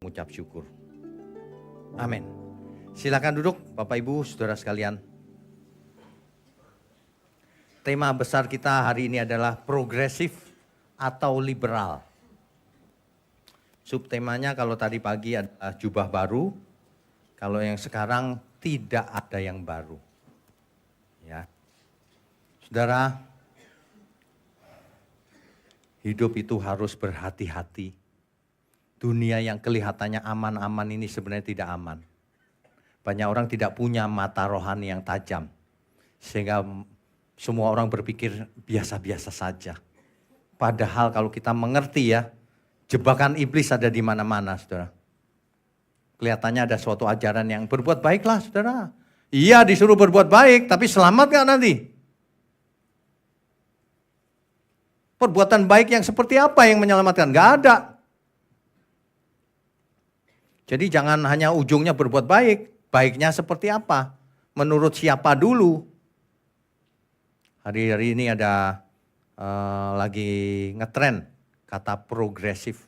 mengucap syukur. Amin. Silakan duduk Bapak Ibu, Saudara sekalian. Tema besar kita hari ini adalah progresif atau liberal. Subtemanya kalau tadi pagi adalah jubah baru, kalau yang sekarang tidak ada yang baru. Ya. Saudara, hidup itu harus berhati-hati. Dunia yang kelihatannya aman-aman ini sebenarnya tidak aman. Banyak orang tidak punya mata rohani yang tajam. Sehingga semua orang berpikir biasa-biasa saja. Padahal kalau kita mengerti ya, jebakan iblis ada di mana-mana, saudara. Kelihatannya ada suatu ajaran yang berbuat baiklah, saudara. Iya disuruh berbuat baik, tapi selamat gak nanti? Perbuatan baik yang seperti apa yang menyelamatkan? Gak ada. Jadi jangan hanya ujungnya berbuat baik. Baiknya seperti apa? Menurut siapa dulu? Hari-hari ini ada lagi ngetren kata progresif.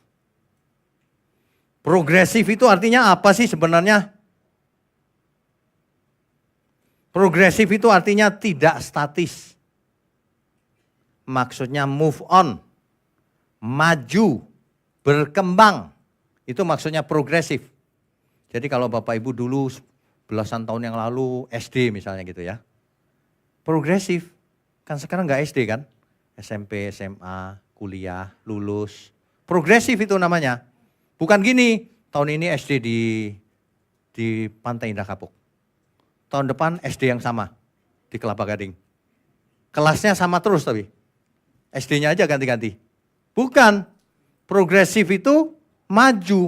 Progresif itu artinya apa sih sebenarnya? Progresif itu artinya tidak statis. Maksudnya move on, maju, berkembang. Itu maksudnya progresif. Jadi kalau Bapak Ibu dulu belasan tahun yang lalu SD misalnya gitu ya. Progresif. Kan sekarang nggak SD kan? SMP, SMA, kuliah, lulus. Progresif itu namanya. Bukan gini, tahun ini SD di Pantai Indah Kapuk. Tahun depan SD yang sama di Kelapa Gading. Kelasnya sama terus tapi. SD-nya aja ganti-ganti. Bukan. Progresif itu maju,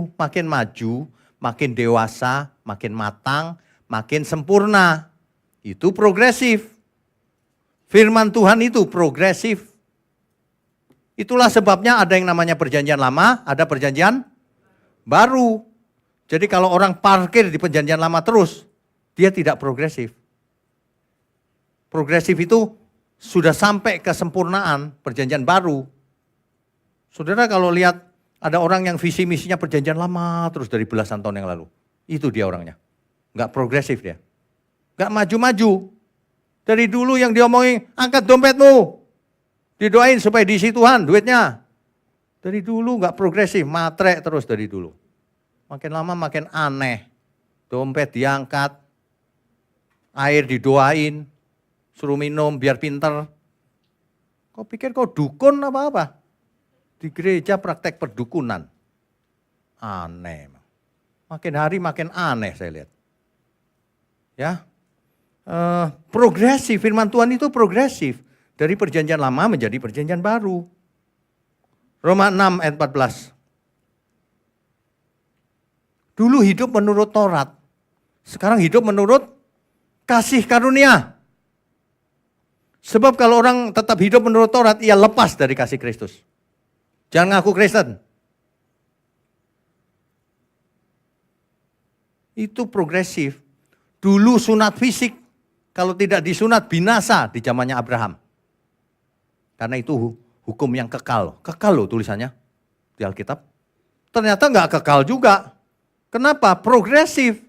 makin dewasa, makin matang, makin sempurna. Itu progresif. Firman Tuhan itu progresif. Itulah sebabnya ada yang namanya perjanjian lama, ada perjanjian baru. Jadi kalau orang parkir di perjanjian lama terus, dia tidak progresif. Progresif itu sudah sampai kesempurnaan perjanjian baru. Saudara kalau lihat ada orang yang visi misinya perjanjian lama terus dari belasan tahun yang lalu. Itu dia orangnya. Enggak progresif dia. Enggak maju-maju. Dari dulu yang diomongin, angkat dompetmu. Didoain supaya diisi Tuhan duitnya. Dari dulu enggak progresif, matre terus dari dulu. Makin lama makin aneh. Dompet diangkat, air didoain, suruh minum biar pinter. Kau pikir kau dukun apa-apa? Di gereja praktek perdukunan. Aneh. Makin hari makin aneh saya lihat. Ya, progresif, firman Tuhan itu progresif. Dari perjanjian lama menjadi perjanjian baru. Roma 6 ayat 14. Dulu hidup menurut Taurat. Sekarang hidup menurut kasih karunia. Sebab kalau orang tetap hidup menurut Taurat, ia lepas dari kasih Kristus. Jangan ngaku Kristen. Itu progresif. Dulu sunat fisik, kalau tidak disunat binasa di zamannya Abraham. Karena itu hukum yang kekal. Kekal loh tulisannya di Alkitab. Ternyata nggak kekal juga. Kenapa? Progresif.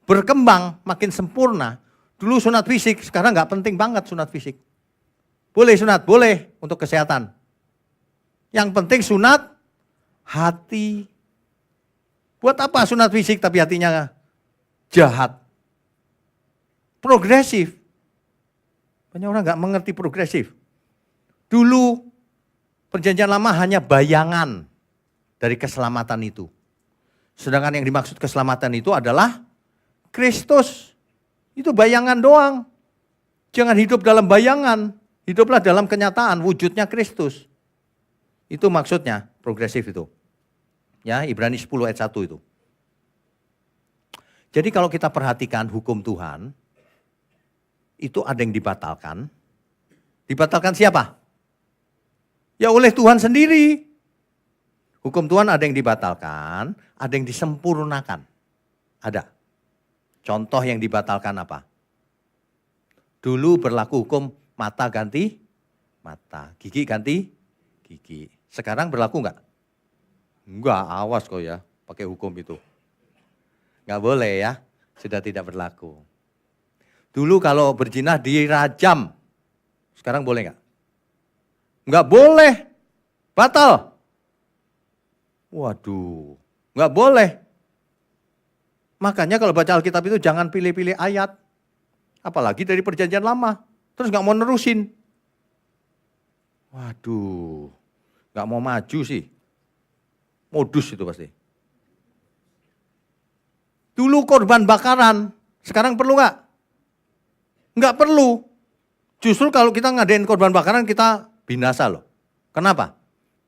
Berkembang, makin sempurna. Dulu sunat fisik, sekarang nggak penting banget sunat fisik. Boleh sunat, boleh untuk kesehatan. Yang penting sunat hati. Buat apa sunat fisik tapi hatinya jahat? Progresif. Banyak orang nggak mengerti progresif. Dulu perjanjian lama hanya bayangan dari keselamatan itu. Sedangkan yang dimaksud keselamatan itu adalah Kristus. Itu bayangan doang. Jangan hidup dalam bayangan. Hiduplah dalam kenyataan wujudnya Kristus. Itu maksudnya progresif itu. Ya, Ibrani 10 ayat 1 itu. Jadi kalau kita perhatikan hukum Tuhan, itu ada yang dibatalkan. Dibatalkan siapa? Ya oleh Tuhan sendiri. Hukum Tuhan ada yang dibatalkan, ada yang disempurnakan. Ada. Contoh yang dibatalkan apa? Dulu berlaku hukum mata ganti mata, gigi ganti gigi. Sekarang berlaku enggak? Enggak, awas kok ya. pakai hukum itu. Nggak boleh ya, sudah tidak berlaku. Dulu kalau berzina dirajam, sekarang boleh nggak? Nggak boleh, batal. Waduh, nggak boleh. Makanya kalau baca Alkitab itu jangan pilih-pilih ayat. Apalagi dari perjanjian lama. Terus nggak mau nerusin. Waduh, nggak mau maju sih. Modus itu pasti. Dulu korban bakaran, sekarang perlu nggak? Nggak perlu. Justru kalau kita ngadain korban bakaran kita binasa loh. Kenapa?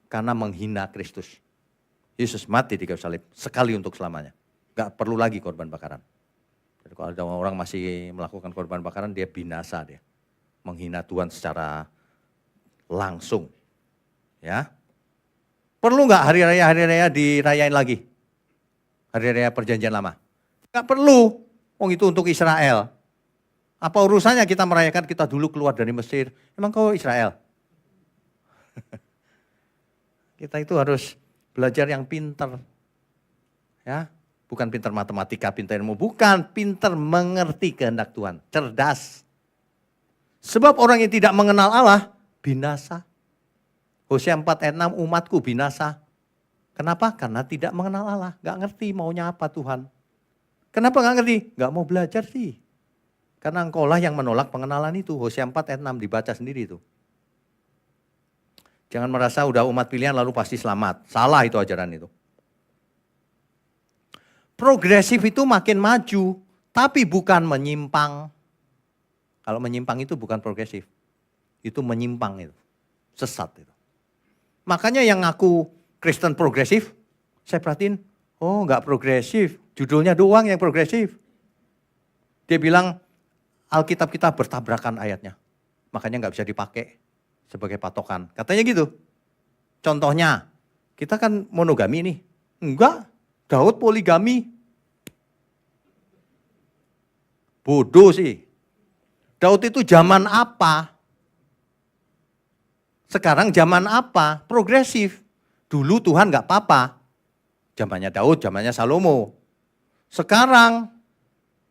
Karena menghina Kristus. Yesus mati di kayu salib sekali untuk selamanya. Nggak perlu lagi korban bakaran. Jadi kalau ada orang masih melakukan korban bakaran, dia binasa dia. Menghina Tuhan secara langsung. Ya. Perlu nggak hari raya dirayain lagi? Hari raya perjanjian lama? Nggak perlu. Oh itu untuk Israel. Apa urusannya kita merayakan kita dulu keluar dari Mesir? Emang kau Israel? Kita itu harus belajar yang pintar. Ya, bukan pintar matematika, pintar ilmu. Bukan, pintar mengerti kehendak Tuhan. Cerdas. Sebab orang yang tidak mengenal Allah, binasa. Hosea 4 ayat 6, umatku binasa. Kenapa? Karena tidak mengenal Allah. Gak ngerti maunya apa Tuhan. Kenapa gak ngerti? Gak mau belajar sih. Karena engkaulah yang menolak pengenalan itu. Hosea 4 ayat 6 dibaca sendiri itu. Jangan merasa udah umat pilihan lalu pasti selamat. Salah itu ajaran itu. Progresif itu makin maju, tapi bukan menyimpang. Kalau menyimpang itu bukan progresif. Itu menyimpang itu. Sesat itu. Makanya yang ngaku Kristen progresif, saya perhatiin, oh enggak progresif. Judulnya doang yang progresif. Dia bilang Alkitab kita bertabrakan ayatnya. Makanya enggak bisa dipakai sebagai patokan. Katanya gitu. Contohnya, kita kan monogami nih. Enggak, Daud poligami. Bodoh sih. Daud itu zaman apa? Sekarang zaman apa? Progresif. Dulu Tuhan enggak apa-apa. Zamannya Daud, zamannya Salomo. Sekarang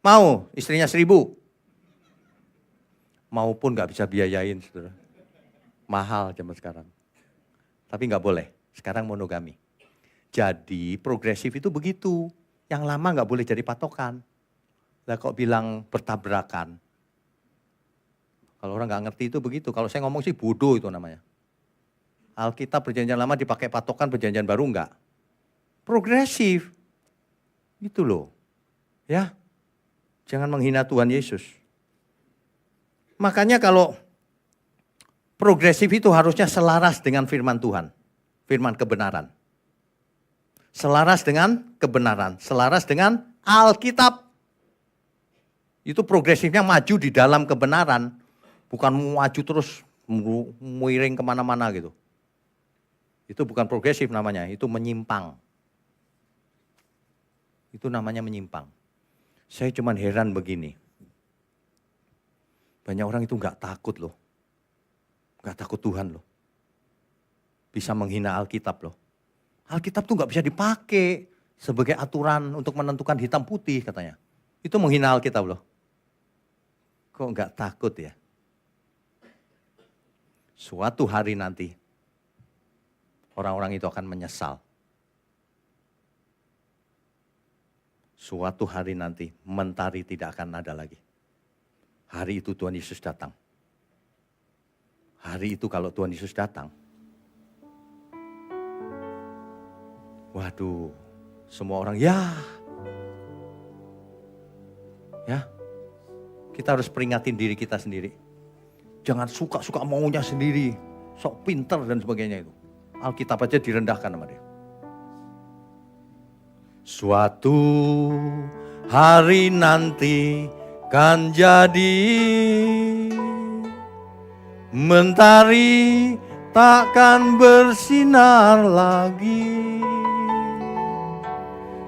mau istrinya 1000. Maupun enggak bisa biayain, saudara. Mahal zaman sekarang. Tapi enggak boleh. Sekarang monogami. Jadi progresif itu begitu. Yang lama enggak boleh jadi patokan. Lah kok bilang bertabrakan. Kalau orang enggak ngerti itu begitu. Kalau saya ngomong sih bodoh itu namanya. Alkitab perjanjian lama dipakai patokan, perjanjian baru enggak. Progresif. Gitu loh. Ya. Jangan menghina Tuhan Yesus. Makanya kalau progresif itu harusnya selaras dengan firman Tuhan. Firman kebenaran. Selaras dengan kebenaran. Selaras dengan Alkitab. Itu progresifnya maju di dalam kebenaran. Bukan maju terus miring kemana-mana gitu. Itu bukan progresif namanya, itu menyimpang. Itu namanya menyimpang. Saya cuma heran begini. Banyak orang itu enggak takut loh. Enggak takut Tuhan loh. Bisa menghina Alkitab loh. Alkitab tuh enggak bisa dipakai sebagai aturan untuk menentukan hitam putih katanya. Itu menghina Alkitab loh. Kok enggak takut ya? Suatu hari nanti orang-orang itu akan menyesal. Suatu hari nanti mentari tidak akan ada lagi. Hari itu Tuhan Yesus datang. Hari itu kalau Tuhan Yesus datang. Waduh, semua orang ya. Kita harus peringatin diri kita sendiri. Jangan suka-suka maunya sendiri. Sok pinter dan sebagainya itu. Alkitab aja direndahkan sama dia. Suatu hari nanti kan jadi mentari takkan bersinar lagi.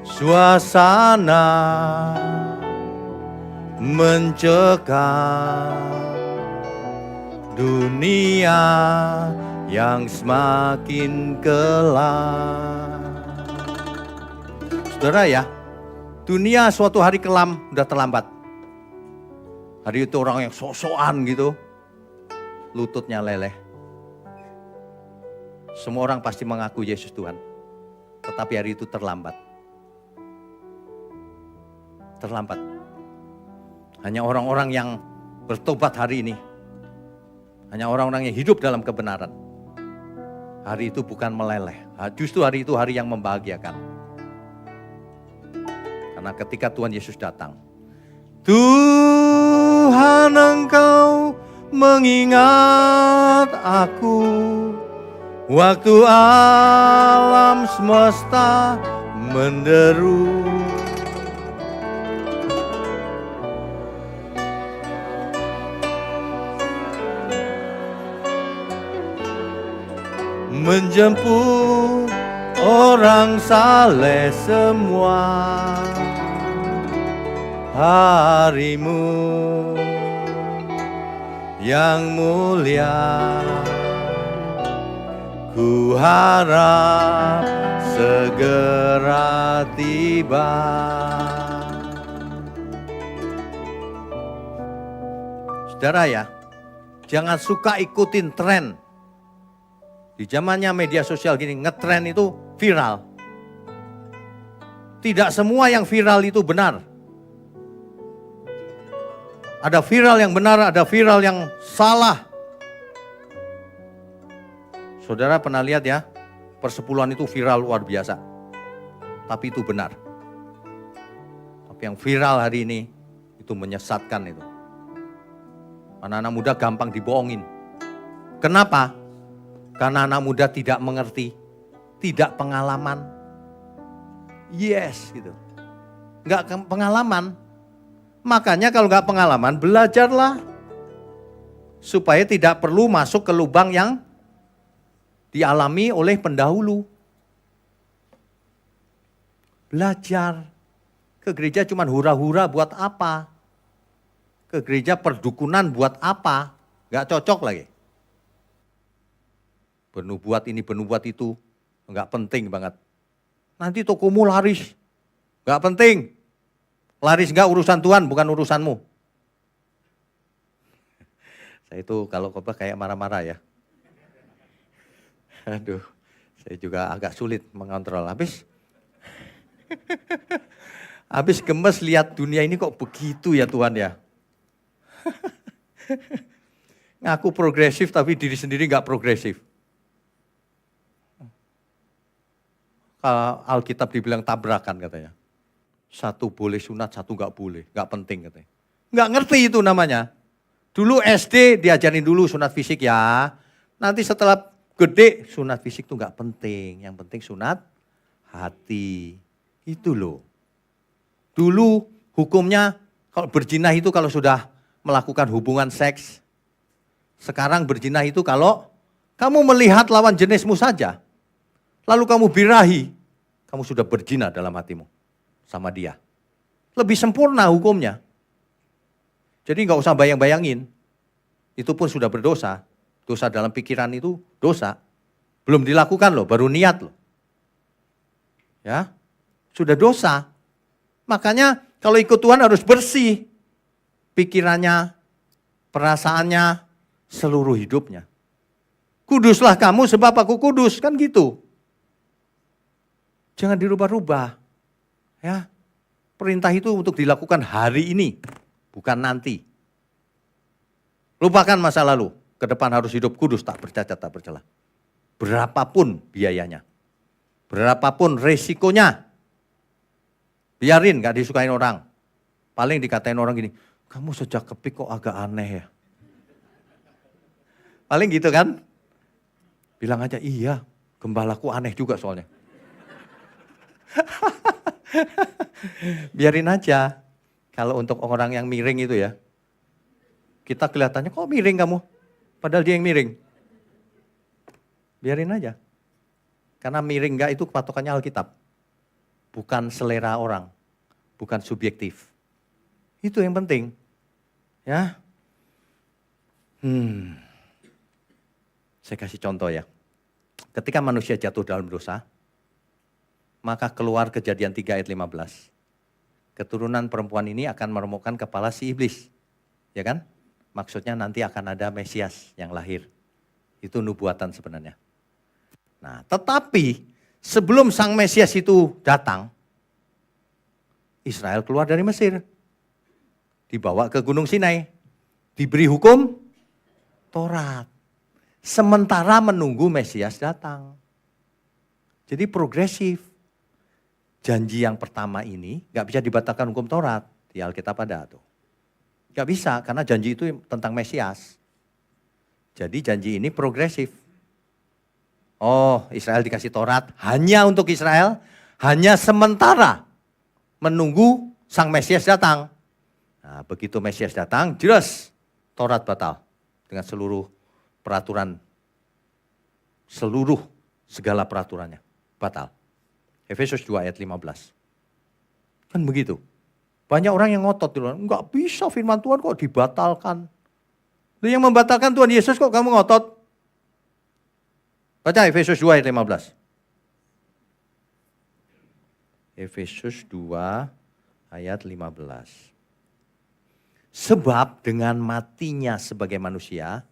Suasana mencekam, dunia yang semakin gelap. Saudara ya, dunia suatu hari kelam udah terlambat. Hari itu orang yang sok-sokan gitu, lututnya leleh. Semua orang pasti mengaku Yesus Tuhan. Tetapi hari itu terlambat. Terlambat. Hanya orang-orang yang bertobat hari ini. Hanya orang-orang yang hidup dalam kebenaran. Hari itu bukan meleleh. Justru hari itu hari yang membahagiakan. Karena ketika Tuhan Yesus datang. Tuhan Engkau mengingat aku. Waktu alam semesta menderu. Menjemput orang saleh semua. Harimu yang mulia, ku harap segera tiba. Saudara ya, jangan suka ikutin tren. Di zamannya media sosial gini, ngetren itu viral. Tidak semua yang viral itu benar. Ada viral yang benar, ada viral yang salah. Saudara pernah lihat ya, persepuluhan itu viral luar biasa. Tapi itu benar. Tapi yang viral hari ini, itu menyesatkan itu. Anak-anak muda gampang dibohongin. Kenapa? Karena anak muda tidak mengerti, tidak pengalaman. Yes, gitu. Enggak pengalaman. Makanya kalau enggak pengalaman, belajarlah. Supaya tidak perlu masuk ke lubang yang dialami oleh pendahulu. Belajar. Ke gereja cuma hura-hura buat apa? Ke gereja perdukunan buat apa? Enggak cocok lagi. Bernubuat ini, bernubuat itu, enggak penting banget. Nanti tokomu laris, enggak penting. Laris enggak urusan Tuhan, bukan urusanmu. Saya itu kalau khotbah kayak marah-marah ya. Aduh, saya juga agak sulit mengontrol. Habis gemes lihat dunia ini kok begitu ya Tuhan ya. Ngaku progresif tapi diri sendiri enggak progresif. Alkitab dibilang tabrakan katanya. Satu boleh sunat, satu enggak boleh. Enggak penting katanya. Enggak ngerti itu namanya. Dulu SD diajarin dulu sunat fisik ya. Nanti setelah gede sunat fisik itu enggak penting. Yang penting sunat hati. Itu loh. Dulu hukumnya kalau berzina itu kalau sudah melakukan hubungan seks. Sekarang berzina itu kalau kamu melihat lawan jenismu saja. Lalu kamu birahi, kamu sudah berzina dalam hatimu sama dia. Lebih sempurna hukumnya. Jadi enggak usah bayang-bayangin. Itu pun sudah berdosa. Dosa dalam pikiran itu dosa. Belum dilakukan loh, baru niat loh. Ya, sudah dosa. Makanya kalau ikut Tuhan harus bersih. Pikirannya, perasaannya, seluruh hidupnya. Kuduslah kamu sebab aku kudus, kan gitu. Jangan dirubah-rubah. Ya. Perintah itu untuk dilakukan hari ini, bukan nanti. Lupakan masa lalu, ke depan harus hidup kudus, tak bercacat, tak bercela. Berapapun biayanya, berapapun resikonya, biarin gak disukain orang. Paling dikatain orang gini, kamu sejak kepik kok agak aneh ya. Paling gitu kan. Bilang aja, iya gembalaku aneh juga soalnya. Biarin aja. Kalau untuk orang yang miring itu ya, kita kelihatannya kok miring kamu, padahal dia yang miring. Biarin aja. Karena miring enggak itu patokannya Alkitab. Bukan selera orang, bukan subjektif. Itu yang penting. Ya. Saya kasih contoh ya. Ketika manusia jatuh dalam dosa, Maka keluar Kejadian 3 ayat 15. Keturunan perempuan ini akan meremukkan kepala si iblis. Ya kan? Maksudnya nanti akan ada Mesias yang lahir. Itu nubuatan sebenarnya. Nah, tetapi sebelum sang Mesias itu datang, Israel keluar dari Mesir. Dibawa ke Gunung Sinai. Diberi hukum Taurat. Sementara menunggu Mesias datang. Jadi progresif. Janji yang pertama ini gak bisa dibatalkan hukum Taurat. Di Alkitab ada tuh. Gak bisa karena janji itu tentang Mesias. Jadi janji ini progresif. Oh, Israel dikasih Taurat hanya untuk Israel. Hanya sementara menunggu sang Mesias datang. Nah, begitu Mesias datang, jelas Taurat batal dengan seluruh peraturan, seluruh segala peraturannya batal. Efesus 2 ayat 15. Kan begitu. Banyak orang yang ngotot dulu, enggak bisa firman Tuhan kok dibatalkan. Lu yang membatalkan Tuhan Yesus kok kamu ngotot? Baca Efesus 2 ayat 15. Efesus 2 ayat 15. Sebab dengan matinya sebagai manusia,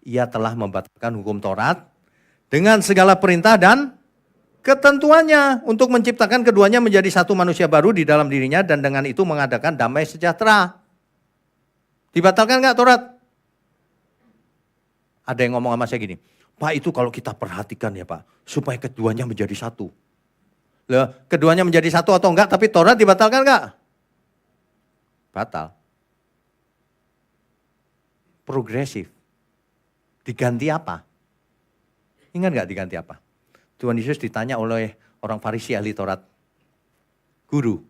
ia telah membatalkan hukum Taurat dengan segala perintah dan ketentuannya untuk menciptakan keduanya menjadi satu manusia baru di dalam dirinya dan dengan itu mengadakan damai sejahtera. Dibatalkan enggak Taurat? Ada yang ngomong sama saya gini, Pak itu kalau kita perhatikan ya Pak, supaya keduanya menjadi satu. Loh, keduanya menjadi satu atau enggak, tapi Taurat dibatalkan enggak? Batal. Progresif. Diganti apa? Ingat enggak diganti apa? Tuhan Yesus ditanya oleh orang Farisi ahli Taurat. Guru,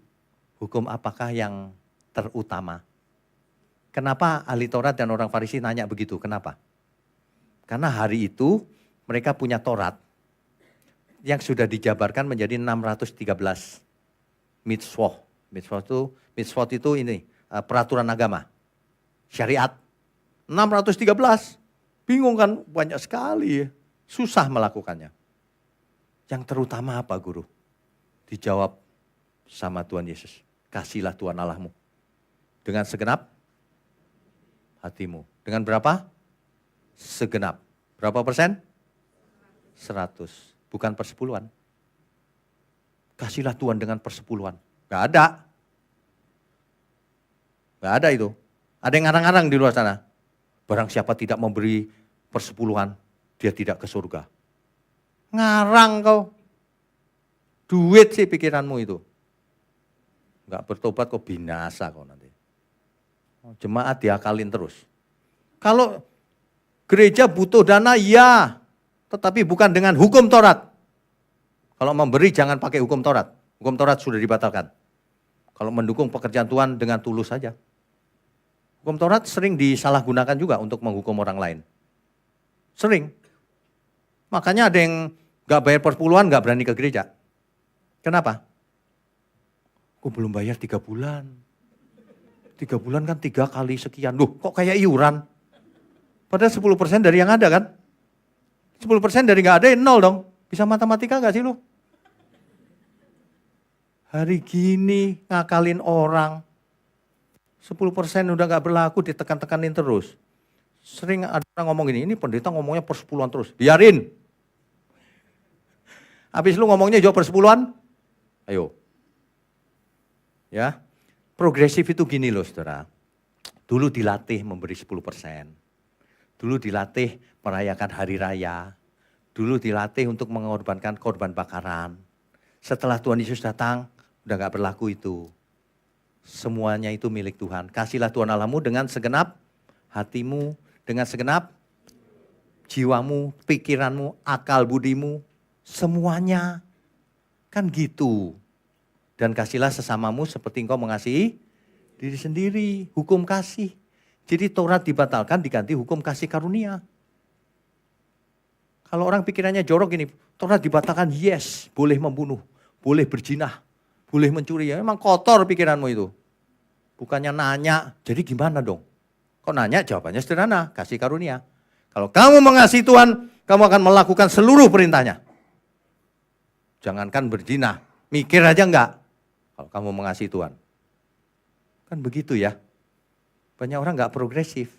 hukum apakah yang terutama? Kenapa ahli Taurat dan orang Farisi nanya begitu? Kenapa? Karena hari itu mereka punya Taurat yang sudah dijabarkan menjadi 613 mitzvot. Mitzvot itu ini peraturan agama, syariat. 613, bingung kan, banyak sekali ya. Susah melakukannya. Yang terutama apa guru? Dijawab sama Tuhan Yesus. Kasihlah Tuhan Allahmu dengan segenap hatimu. Dengan berapa? Segenap. Berapa persen? 100. Bukan persepuluhan. Kasihlah Tuhan dengan persepuluhan. Gak ada. Gak ada itu. Ada yang ngarang-ngarang di luar sana. Barang siapa tidak memberi persepuluhan, dia tidak ke surga. Ngarang kau. Duit sih pikiranmu itu. Enggak bertobat kok binasa kau nanti. Jemaat diakalin terus. Kalau gereja butuh dana, ya. Tetapi bukan dengan hukum Taurat. Kalau memberi jangan pakai hukum Taurat. Hukum Taurat sudah dibatalkan. Kalau mendukung pekerjaan Tuhan dengan tulus saja. Hukum Taurat sering disalahgunakan juga untuk menghukum orang lain. Sering. Makanya ada yang gak bayar persepuluhan gak berani ke gereja. Kenapa? Aku belum bayar 3 bulan. 3 bulan kan 3 kali sekian. Loh kok kayak iuran? Padahal 10% dari yang ada kan? 10% dari gak ada 0 dong. Bisa matematika gak sih lu? Hari gini ngakalin orang. 10% udah gak berlaku ditekan-tekanin terus. Sering ada orang ngomong gini, ini pendeta ngomongnya persepuluhan terus. Biarin. Habis lu ngomongnya jawab persepuluhan, ayo. Ya, progresif itu gini loh saudara. Dulu dilatih memberi 10%. Dulu dilatih merayakan hari raya. Dulu dilatih untuk mengorbankan korban bakaran. Setelah Tuhan Yesus datang, udah gak berlaku itu. Semuanya itu milik Tuhan. Kasihlah Tuhan Allahmu dengan segenap hatimu, dengan segenap jiwamu, pikiranmu, akal budimu, semuanya. Kan gitu. Dan kasihlah sesamamu seperti engkau mengasihi diri sendiri. Hukum kasih. Jadi Taurat dibatalkan diganti hukum kasih karunia. Kalau orang pikirannya jorok gini, Taurat dibatalkan, yes, boleh membunuh, boleh berzinah, boleh mencuri. Ya, memang kotor pikiranmu itu. Bukannya nanya, jadi gimana dong? Kok nanya? Jawabannya sederhana, kasih karunia. Kalau kamu mengasihi Tuhan, kamu akan melakukan seluruh perintahnya. Jangankan berzina, Mikir aja enggak kalau kamu mengasihi Tuhan. Kan begitu ya. Banyak orang enggak progresif.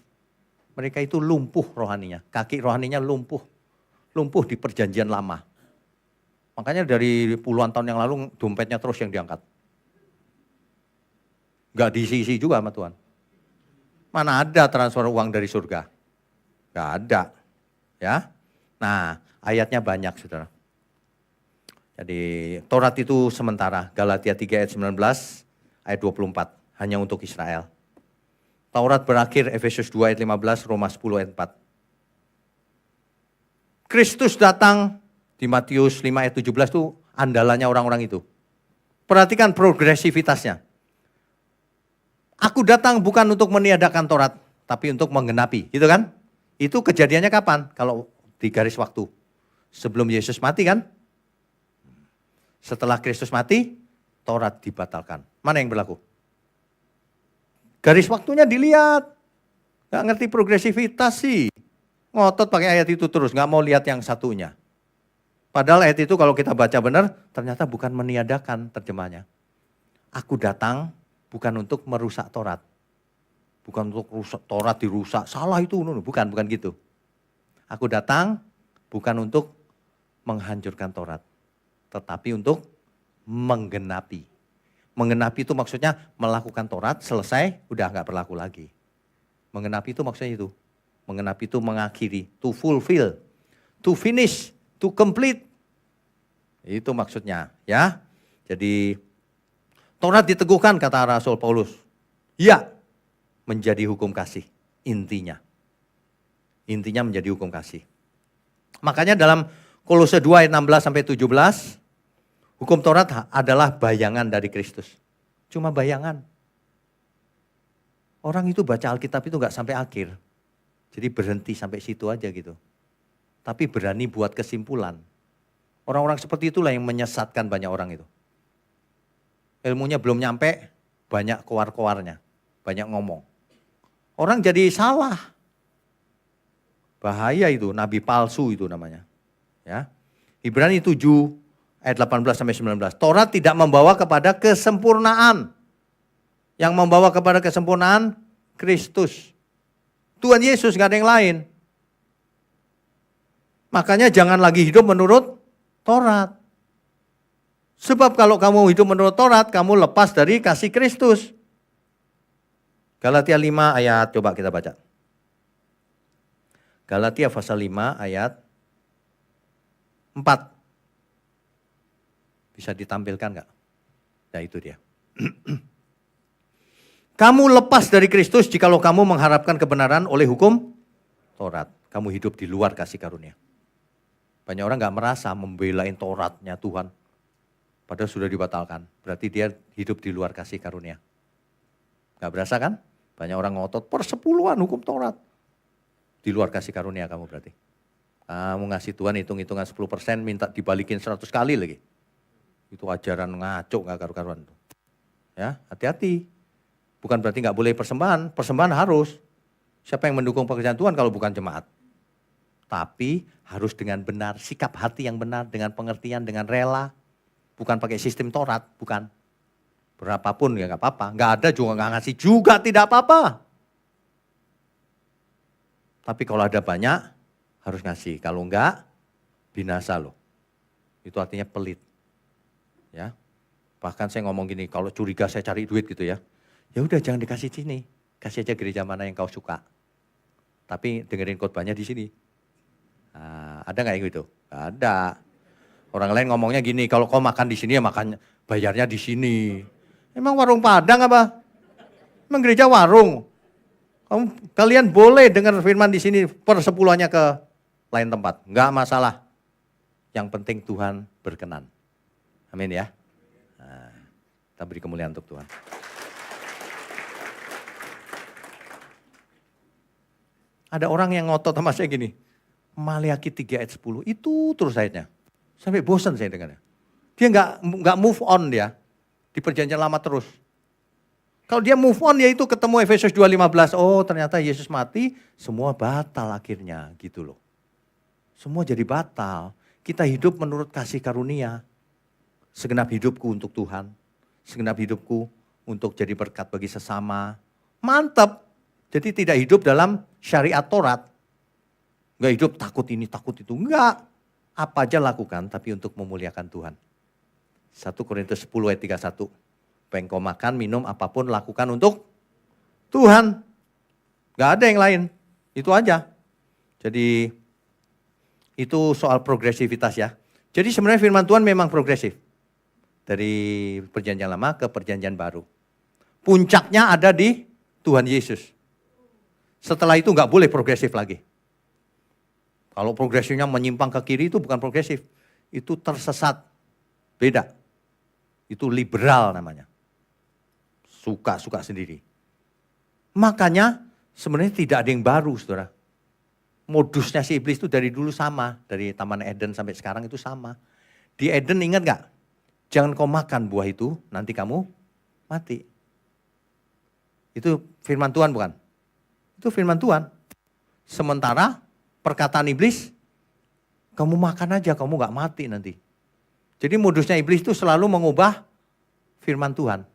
Mereka itu lumpuh rohaninya. Kaki rohaninya lumpuh. Lumpuh di perjanjian lama. Makanya dari puluhan tahun yang lalu dompetnya terus yang diangkat. Enggak diisi-isi juga sama Tuhan. Mana ada transfer uang dari surga? Enggak ada. Ya. Nah, ayatnya banyak, saudara. Jadi Taurat itu sementara, Galatia 3 ayat 19, ayat 24, hanya untuk Israel. Taurat berakhir, Efesus 2 ayat 15, Roma 10 ayat 4. Kristus datang di Matius 5 ayat 17 itu andalannya orang-orang itu. Perhatikan progresivitasnya. Aku datang bukan untuk meniadakan Taurat, tapi untuk menggenapi, gitu kan? Itu kejadiannya kapan? Kalau di garis waktu. Sebelum Yesus mati kan? Setelah Kristus mati, Taurat dibatalkan. Mana yang berlaku? Garis waktunya dilihat. Gak ngerti progresivitas sih. Ngotot pakai ayat itu terus, gak mau lihat yang satunya. Padahal ayat itu kalau kita baca benar, ternyata bukan meniadakan terjemahnya. Aku datang bukan untuk merusak Taurat. Bukan untuk rusak, Taurat dirusak, salah itu. Bukan gitu. Aku datang bukan untuk menghancurkan Taurat. Tetapi untuk menggenapi. Menggenapi itu maksudnya melakukan Taurat, selesai, udah gak berlaku lagi. Menggenapi itu maksudnya itu. Menggenapi itu mengakhiri, to fulfill, to finish, to complete. Itu maksudnya ya. Jadi Taurat diteguhkan kata Rasul Paulus. Ya, menjadi hukum kasih intinya. Intinya menjadi hukum kasih. Makanya dalam Kolose 2 ayat 16 sampai 17, hukum Taurat adalah bayangan dari Kristus. Cuma bayangan. Orang itu baca Alkitab itu gak sampai akhir. Jadi berhenti sampai situ aja gitu. Tapi berani buat kesimpulan. Orang-orang seperti itulah yang menyesatkan banyak orang itu. Ilmunya belum nyampe, banyak koar-koarnya. Banyak ngomong. Orang jadi salah. Bahaya itu, nabi palsu itu namanya. Ya. Ibrani 7 ayat 18 sampai 19. Taurat tidak membawa kepada kesempurnaan. Yang membawa kepada kesempurnaan Kristus. Tuhan Yesus, gak ada yang lain. Makanya jangan lagi hidup menurut Taurat. Sebab kalau kamu hidup menurut Taurat, kamu lepas dari kasih Kristus. Galatia 5 ayat, coba kita baca. Galatia pasal 5 ayat 4. Bisa ditampilkan gak? Nah itu dia. Kamu lepas dari Kristus jikalau kamu mengharapkan kebenaran oleh hukum Taurat. Kamu hidup di luar kasih karunia. Banyak orang gak merasa membelain Tauratnya Tuhan. Padahal sudah dibatalkan. Berarti dia hidup di luar kasih karunia. Gak berasa kan? Banyak orang ngotot persepuluhan hukum Taurat. Di luar kasih karunia kamu berarti. Kamu ngasih Tuhan hitung-hitungan 10% minta dibalikin 100 kali lagi. Itu ajaran ngaco gak karu-karuan. Ya, hati-hati. Bukan berarti gak boleh persembahan. Persembahan harus. Siapa yang mendukung pekerjaan Tuhan kalau bukan jemaat? Tapi harus dengan benar, sikap hati yang benar, dengan pengertian, dengan rela. Bukan pakai sistem Taurat, bukan. Berapapun ya gak apa-apa. Gak ada juga gak ngasih juga tidak apa-apa. Tapi kalau ada banyak, harus ngasih. Kalau enggak, binasa loh. Itu artinya pelit. Ya. Bahkan saya ngomong gini, kalau curiga saya cari duit gitu ya. Ya udah jangan dikasih sini. Kasih aja gereja mana yang kau suka. Tapi dengerin khotbahnya di sini. Nah, ada nggak yang gitu? Gak ada. Orang lain ngomongnya gini, kalau kau makan di sini ya makan bayarnya di sini. Emang warung Padang apa? Emang gereja warung? Kalian boleh dengar firman di sini persepuluhannya ke lain tempat. Enggak masalah. Yang penting Tuhan berkenan. Amin ya. Nah, kita beri kemuliaan untuk Tuhan. Ada orang yang ngotot sama saya gini. Maliaki 3 ayat 10 itu terus ayatnya. Sampai bosan saya dengarnya. Dia enggak move on dia. Di perjanjian lama terus. Kalau dia move on ya itu ketemu Efesus 2:15. Oh ternyata Yesus mati, semua batal akhirnya gitu loh. Semua jadi batal. Kita hidup menurut kasih karunia. segenap hidupku untuk Tuhan, segenap hidupku untuk jadi berkat bagi sesama. Mantap. Jadi tidak hidup dalam syariat Taurat. Enggak hidup takut ini, takut itu. Enggak. Apa aja lakukan tapi untuk memuliakan Tuhan. 1 Korintus 10 ayat 31. Apa yang kau makan, minum, apapun lakukan untuk Tuhan. Enggak ada yang lain. Itu aja. Jadi itu soal progresivitas ya. Jadi sebenarnya firman Tuhan memang progresif. Dari perjanjian lama ke perjanjian baru. Puncaknya ada di Tuhan Yesus. Setelah itu nggak boleh progresif lagi. Kalau progresifnya menyimpang ke kiri itu bukan progresif. Itu tersesat. Beda. Itu liberal namanya. Suka-suka sendiri. Makanya sebenarnya tidak ada yang baru, saudara. Modusnya si iblis itu dari dulu sama. Dari Taman Eden sampai sekarang itu sama. Di Eden ingat gak? Jangan kau makan buah itu, nanti kamu mati. Itu firman Tuhan bukan? Itu firman Tuhan. Sementara perkataan iblis, kamu makan aja, kamu gak mati nanti. Jadi modusnya iblis itu selalu mengubah firman Tuhan.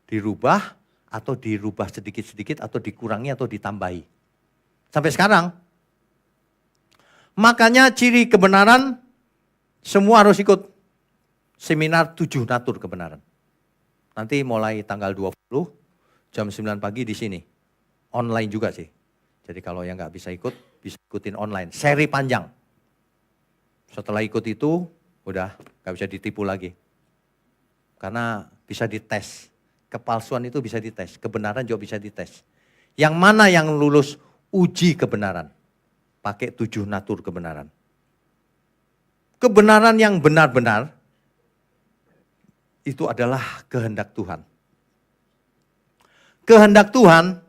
Dirubah atau dirubah sedikit-sedikit atau dikurangi atau ditambahi. Sampai sekarang. Makanya ciri kebenaran semua harus ikut seminar 7 natur kebenaran. Nanti mulai tanggal 20 jam 9 pagi di sini. Online juga sih. Jadi kalau yang nggak bisa ikut, bisa ikutin online. Seri panjang. Setelah ikut itu, udah nggak bisa ditipu lagi. Karena bisa dites. Kepalsuan itu bisa dites. Kebenaran juga bisa dites. Yang mana yang lulus uji kebenaran? Pakai 7 natur kebenaran. Kebenaran yang benar-benar, itu adalah kehendak Tuhan. Kehendak Tuhan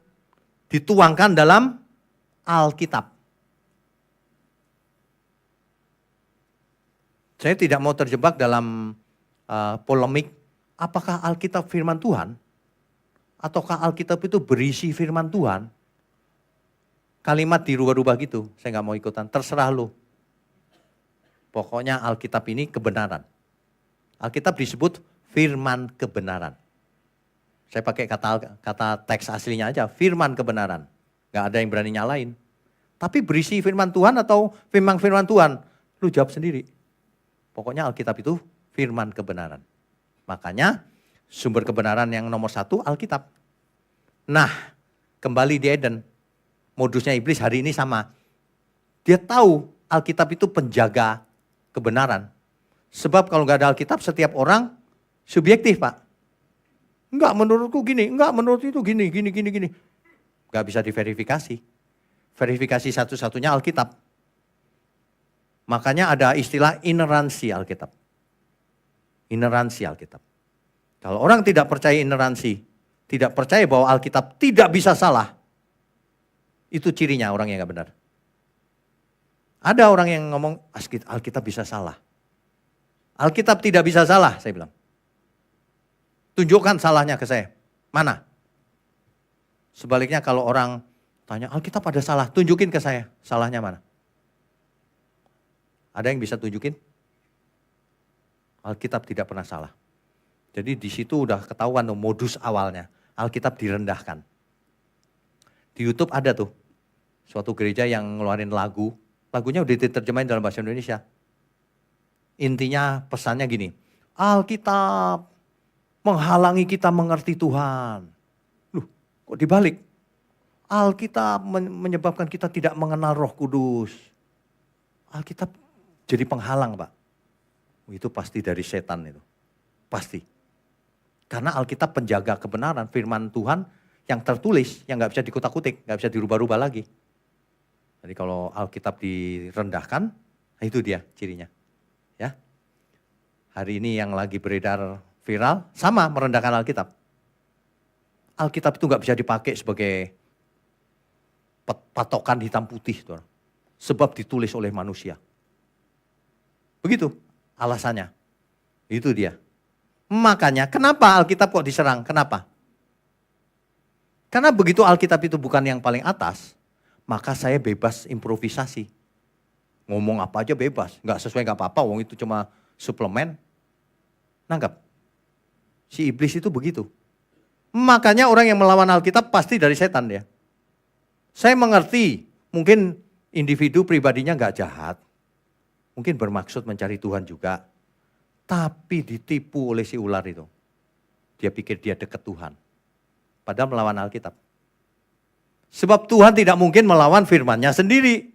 dituangkan dalam Alkitab. Saya tidak mau terjebak dalam polemik, apakah Alkitab firman Tuhan? Ataukah Alkitab itu berisi firman Tuhan? Kalimat dirubah-rubah gitu, saya nggak mau ikutan, terserah lu. Pokoknya Alkitab ini kebenaran. Alkitab disebut firman kebenaran. Saya pakai kata teks aslinya aja, firman kebenaran. Gak ada yang berani nyalain. Tapi berisi firman Tuhan atau memang firman Tuhan? Lu jawab sendiri. Pokoknya Alkitab itu firman kebenaran. Makanya sumber kebenaran yang nomor 1 Alkitab. Nah, kembali di Eden. Modusnya iblis hari ini sama. Dia tahu Alkitab itu penjaga kebenaran. Sebab kalau gak ada Alkitab setiap orang subjektif, Pak. Enggak, menurutku gini, enggak, menurut itu gini. Enggak bisa diverifikasi. Verifikasi satu-satunya Alkitab. Makanya ada istilah ineransi Alkitab. Ineransi Alkitab. Kalau orang tidak percaya ineransi, tidak percaya bahwa Alkitab tidak bisa salah, itu cirinya orang yang enggak benar. Ada orang yang ngomong Alkitab bisa salah. Alkitab tidak bisa salah, saya bilang. Tunjukkan salahnya ke saya. Mana? Sebaliknya kalau orang tanya, Alkitab ada salah, tunjukin ke saya. Salahnya mana? Ada yang bisa tunjukin? Alkitab tidak pernah salah. Jadi di situ udah ketahuan tuh modus awalnya. Alkitab direndahkan. Di YouTube ada tuh. Suatu gereja yang ngeluarin lagu. Lagunya udah diterjemahin dalam bahasa Indonesia. Intinya pesannya gini. Alkitab menghalangi kita mengerti Tuhan. Loh, kok dibalik? Alkitab menyebabkan kita tidak mengenal Roh Kudus. Alkitab jadi penghalang, Pak. Itu pasti dari setan itu. Pasti. Karena Alkitab penjaga kebenaran, firman Tuhan yang tertulis, yang gak bisa dikutak-kutik, gak bisa dirubah-rubah lagi. Jadi kalau Alkitab direndahkan, nah itu dia cirinya. Ya. Hari ini yang lagi beredar viral, sama merendahkan Alkitab. Alkitab itu gak bisa dipakai sebagai patokan hitam putih. Tuh. Sebab ditulis oleh manusia. Begitu alasannya. Itu dia. Makanya kenapa Alkitab kok diserang? Kenapa? Karena begitu Alkitab itu bukan yang paling atas, maka saya bebas improvisasi. Ngomong apa aja bebas. Gak sesuai gak apa-apa, wong itu cuma suplemen. Nangkap? Si iblis itu begitu. Makanya orang yang melawan Alkitab pasti dari setan dia. Saya mengerti, mungkin individu pribadinya nggak jahat. Mungkin bermaksud mencari Tuhan juga. Tapi ditipu oleh si ular itu. Dia pikir dia dekat Tuhan. Padahal melawan Alkitab. Sebab Tuhan tidak mungkin melawan firman-Nya sendiri.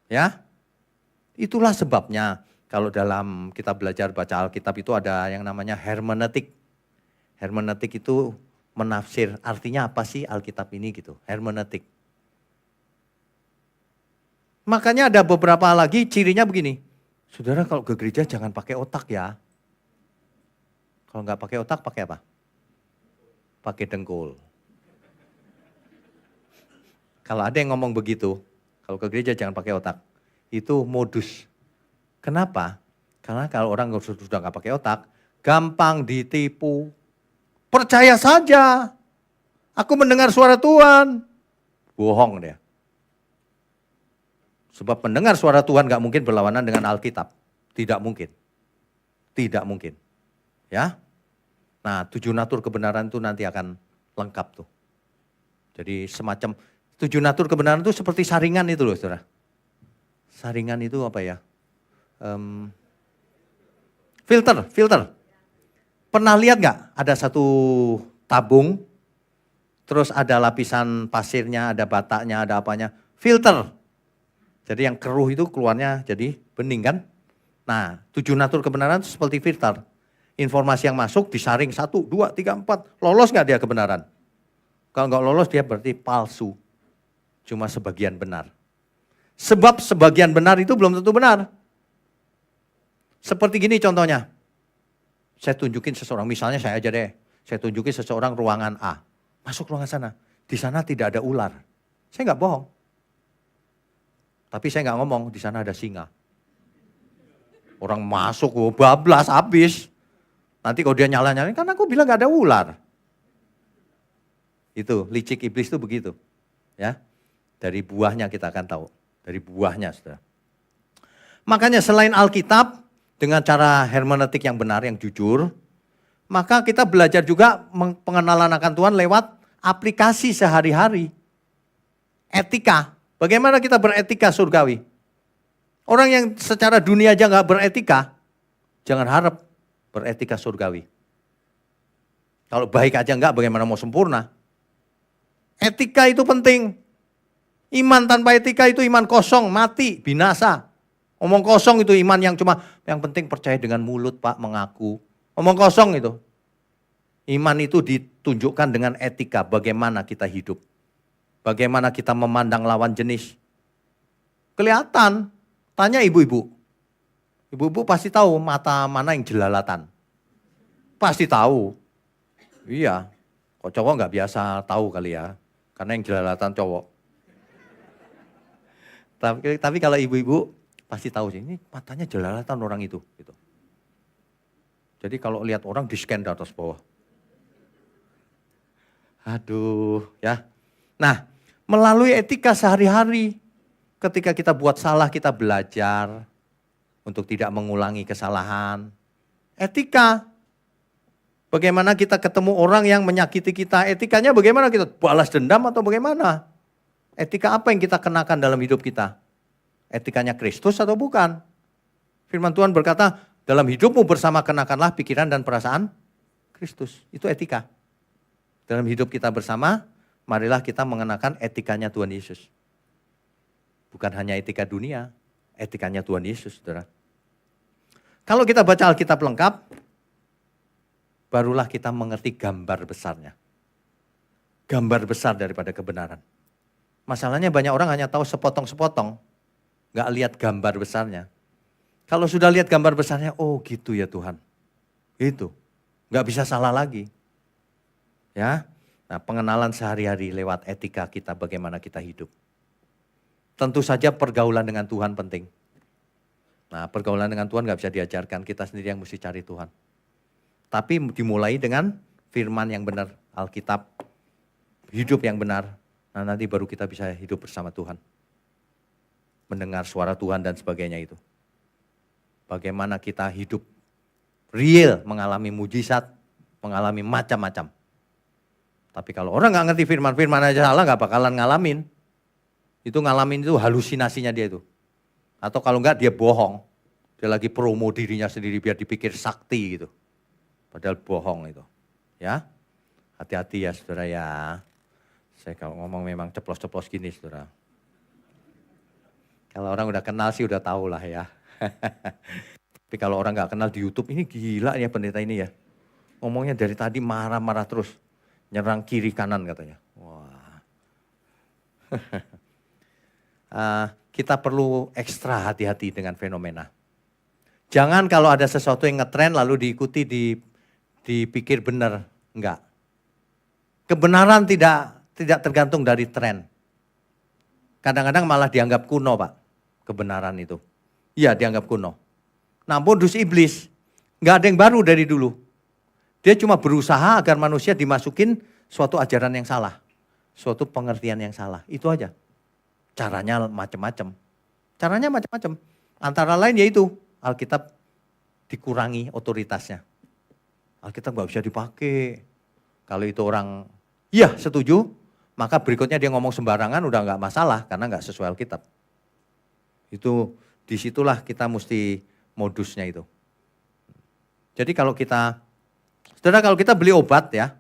Ya, itulah sebabnya kalau dalam kita belajar baca Alkitab itu ada yang namanya hermeneutik. Hermeneutik itu menafsir, artinya apa sih Alkitab ini gitu, hermeneutik. Makanya ada beberapa lagi cirinya begini, saudara kalau ke gereja jangan pakai otak ya. Kalau nggak pakai otak pakai apa? Pakai dengkul. Kalau ada yang ngomong begitu, kalau ke gereja jangan pakai otak. Itu modus. Kenapa? Karena kalau orang sudah nggak pakai otak, gampang ditipu. Percaya saja. Aku mendengar suara Tuhan. Bohong dia. Sebab mendengar suara Tuhan nggak mungkin berlawanan dengan Alkitab. Tidak mungkin. Tidak mungkin. Ya. Nah, 7 natur kebenaran itu nanti akan lengkap tuh. Jadi semacam 7 natur kebenaran itu seperti saringan itu loh, saudara. Saringan itu apa ya? Filter. Pernah lihat nggak? Ada satu tabung, terus ada lapisan pasirnya, ada bataknya, ada apanya. Filter. Jadi yang keruh itu keluarnya jadi bening kan? Nah, 7 natur kebenaran itu seperti filter. Informasi yang masuk disaring 1, 2, 3, 4. Lolos nggak dia kebenaran? Kalau nggak lolos dia berarti palsu. Cuma sebagian benar. Sebab sebagian benar itu belum tentu benar. Seperti gini contohnya. Saya tunjukin seseorang, misalnya saya aja deh. Saya tunjukin seseorang ruangan A. Masuk ruangan sana. Di sana tidak ada ular. Saya nggak bohong. Tapi saya nggak ngomong, di sana ada singa. Orang masuk, bablas, habis. Nanti kalau dia nyala-nyalain, kan aku bilang nggak ada ular. Itu, licik iblis itu begitu. Ya, dari buahnya kita akan tahu. Dari buahnya, saudara. Makanya selain Alkitab, dengan cara hermeneutik yang benar, yang jujur, maka kita belajar juga pengenalan akan Tuhan lewat aplikasi sehari-hari. Etika, bagaimana kita beretika surgawi. Orang yang secara dunia aja nggak beretika, jangan harap beretika surgawi. Kalau baik aja enggak, bagaimana mau sempurna? Etika itu penting. Iman tanpa etika itu iman kosong, mati, binasa. Omong kosong itu iman yang cuma, yang penting percaya dengan mulut Pak, mengaku. Omong kosong itu. Iman itu ditunjukkan dengan etika, bagaimana kita hidup. Bagaimana kita memandang lawan jenis. Kelihatan, tanya ibu-ibu. Ibu-ibu pasti tahu mata mana yang jelalatan. Pasti tahu. Iya, kok cowok nggak biasa tahu kali ya. Karena yang jelalatan cowok. Tapi kalau ibu-ibu pasti tahu sih, ini matanya jelalatan orang itu. Gitu. Jadi kalau lihat orang di-scan di atas bawah. Aduh ya. Nah, melalui etika sehari-hari. Ketika kita buat salah, kita belajar. Untuk tidak mengulangi kesalahan. Etika. Bagaimana kita ketemu orang yang menyakiti kita. Etikanya bagaimana kita balas dendam atau bagaimana. Etika apa yang kita kenakan dalam hidup kita. Etikanya Kristus atau bukan. Firman Tuhan berkata, dalam hidupmu bersama kenakanlah pikiran dan perasaan Kristus. Itu etika. Dalam hidup kita bersama, marilah kita mengenakan etikanya Tuhan Yesus. Bukan hanya etika dunia, etikanya Tuhan Yesus, saudara. Kalau kita baca Alkitab lengkap, barulah kita mengerti gambar besarnya. Gambar besar daripada kebenaran. Masalahnya banyak orang hanya tahu sepotong-sepotong, gak lihat gambar besarnya. Kalau sudah lihat gambar besarnya, oh gitu ya Tuhan. Itu, gak bisa salah lagi. Ya, nah pengenalan sehari-hari lewat etika kita, bagaimana kita hidup. Tentu saja pergaulan dengan Tuhan penting. Nah pergaulan dengan Tuhan gak bisa diajarkan, kita sendiri yang mesti cari Tuhan. Tapi dimulai dengan firman yang benar, Alkitab, hidup yang benar. Nah nanti baru kita bisa hidup bersama Tuhan. Mendengar suara Tuhan dan sebagainya itu. Bagaimana kita hidup real, mengalami mujizat, mengalami macam-macam. Tapi kalau orang nggak ngerti firman aja salah, nggak bakalan ngalamin. Itu ngalamin itu halusinasinya dia itu. Atau kalau enggak dia bohong. Dia lagi promo dirinya sendiri biar dipikir sakti gitu. Padahal bohong itu. Ya, hati-hati ya saudara ya. Saya kalau ngomong memang ceplos-ceplos gini saudara. Kalau orang udah kenal sih udah tahu lah ya. Tapi kalau orang nggak kenal di YouTube, ini gila ya pendeta ini ya. Ngomongnya dari tadi marah-marah terus. Nyerang kiri kanan katanya. Wah. Kita perlu ekstra hati-hati dengan fenomena. Jangan kalau ada sesuatu yang ngetren lalu diikuti, dipikir benar. Enggak. Kebenaran tidak tergantung dari tren. Kadang-kadang malah dianggap kuno Pak, kebenaran itu. Iya dianggap kuno. Nah modus iblis, enggak ada yang baru dari dulu. Dia cuma berusaha agar manusia dimasukin suatu ajaran yang salah. Suatu pengertian yang salah, itu aja. Caranya macam-macam. Antara lain yaitu Alkitab dikurangi otoritasnya. Alkitab gak bisa dipakai. Kalau itu orang, iya setuju, maka berikutnya dia ngomong sembarangan udah gak masalah karena gak sesuai Alkitab. Itu disitulah kita mesti modusnya itu. Jadi kalau kita beli obat ya,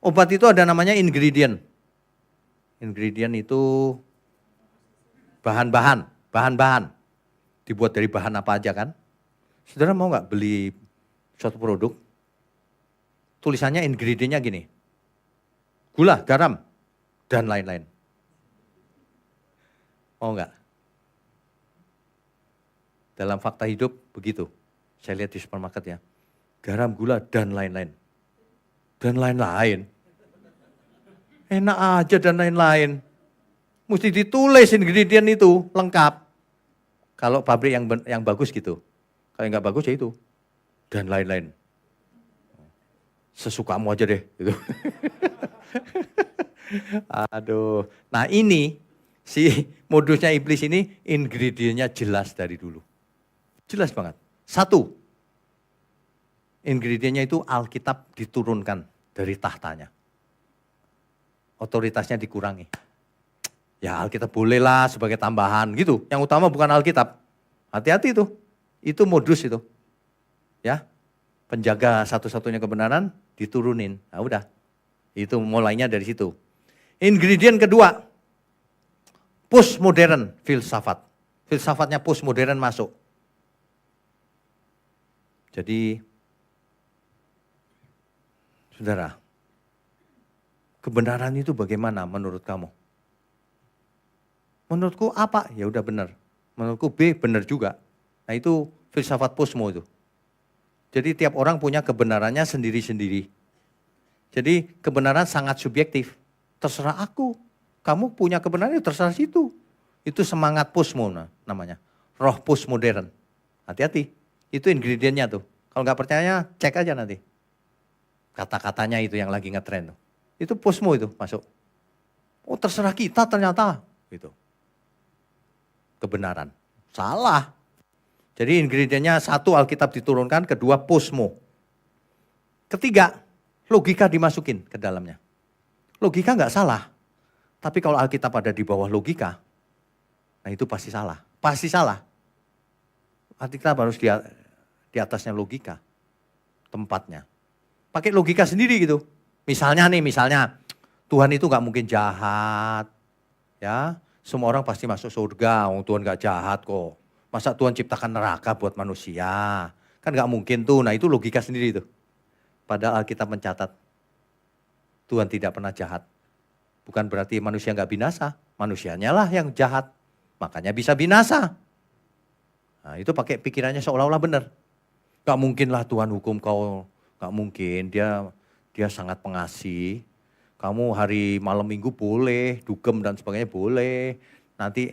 obat itu ada namanya ingredient. Ingredient itu bahan-bahan. Dibuat dari bahan apa aja kan. Saudara mau gak beli suatu produk, tulisannya ingredientnya gini. Gula, garam, dan lain-lain. Mau gak? Dalam fakta hidup begitu. Saya lihat di supermarket ya. Garam, gula, dan lain-lain. Dan lain-lain. Enak aja dan lain-lain. Mesti ditulis ingredient itu lengkap. Kalau pabrik yang bagus gitu. Kalau yang nggak bagus ya itu. Dan lain-lain. Sesukamu aja deh. Gitu. Aduh. Nah ini si modusnya iblis ini ingredientnya jelas dari dulu. Jelas banget. Satu. Ingredientnya itu Alkitab diturunkan dari tahtanya. Otoritasnya dikurangi. Ya Alkitab bolehlah sebagai tambahan gitu. Yang utama bukan Alkitab. Hati-hati itu. Itu modus itu. Ya. Penjaga satu-satunya kebenaran diturunin. Nah udah. Itu mulainya dari situ. Ingredient kedua. Postmodern filsafat. Filsafatnya postmodern masuk. Jadi saudara, kebenaran itu bagaimana menurut kamu? Menurutku apa? Ya udah benar. Menurutku B benar juga. Nah itu filsafat posmo itu. Jadi tiap orang punya kebenarannya sendiri-sendiri. Jadi kebenaran sangat subjektif. Terserah aku. Kamu punya kebenaran itu terserah situ. Itu semangat posmo namanya. Roh postmodern. Hati-hati. Itu ingredientnya tuh. Kalau nggak percaya cek aja nanti. Kata-katanya itu yang lagi ngetren tuh. Itu posmo itu masuk. Oh terserah kita ternyata. Gitu. Kebenaran. Salah. Jadi ingredientnya satu Alkitab diturunkan, kedua posmo. Ketiga, logika dimasukin ke dalamnya. Logika nggak salah. Tapi kalau Alkitab ada di bawah logika, nah itu pasti salah. Pasti salah. Alkitab harus di atasnya logika. Tempatnya. Pakai logika sendiri gitu. Misalnya Tuhan itu nggak mungkin jahat. Ya. Semua orang pasti masuk surga, Tuhan gak jahat kok. Masa Tuhan ciptakan neraka buat manusia? Kan gak mungkin tuh, nah itu logika sendiri tuh. Padahal Alkitab mencatat, Tuhan tidak pernah jahat. Bukan berarti manusia gak binasa, manusianya lah yang jahat. Makanya bisa binasa. Nah itu pakai pikirannya seolah-olah benar. Gak mungkin lah Tuhan hukum kau, gak mungkin, dia sangat pengasih. Kamu hari malam minggu boleh, dugem dan sebagainya boleh. Nanti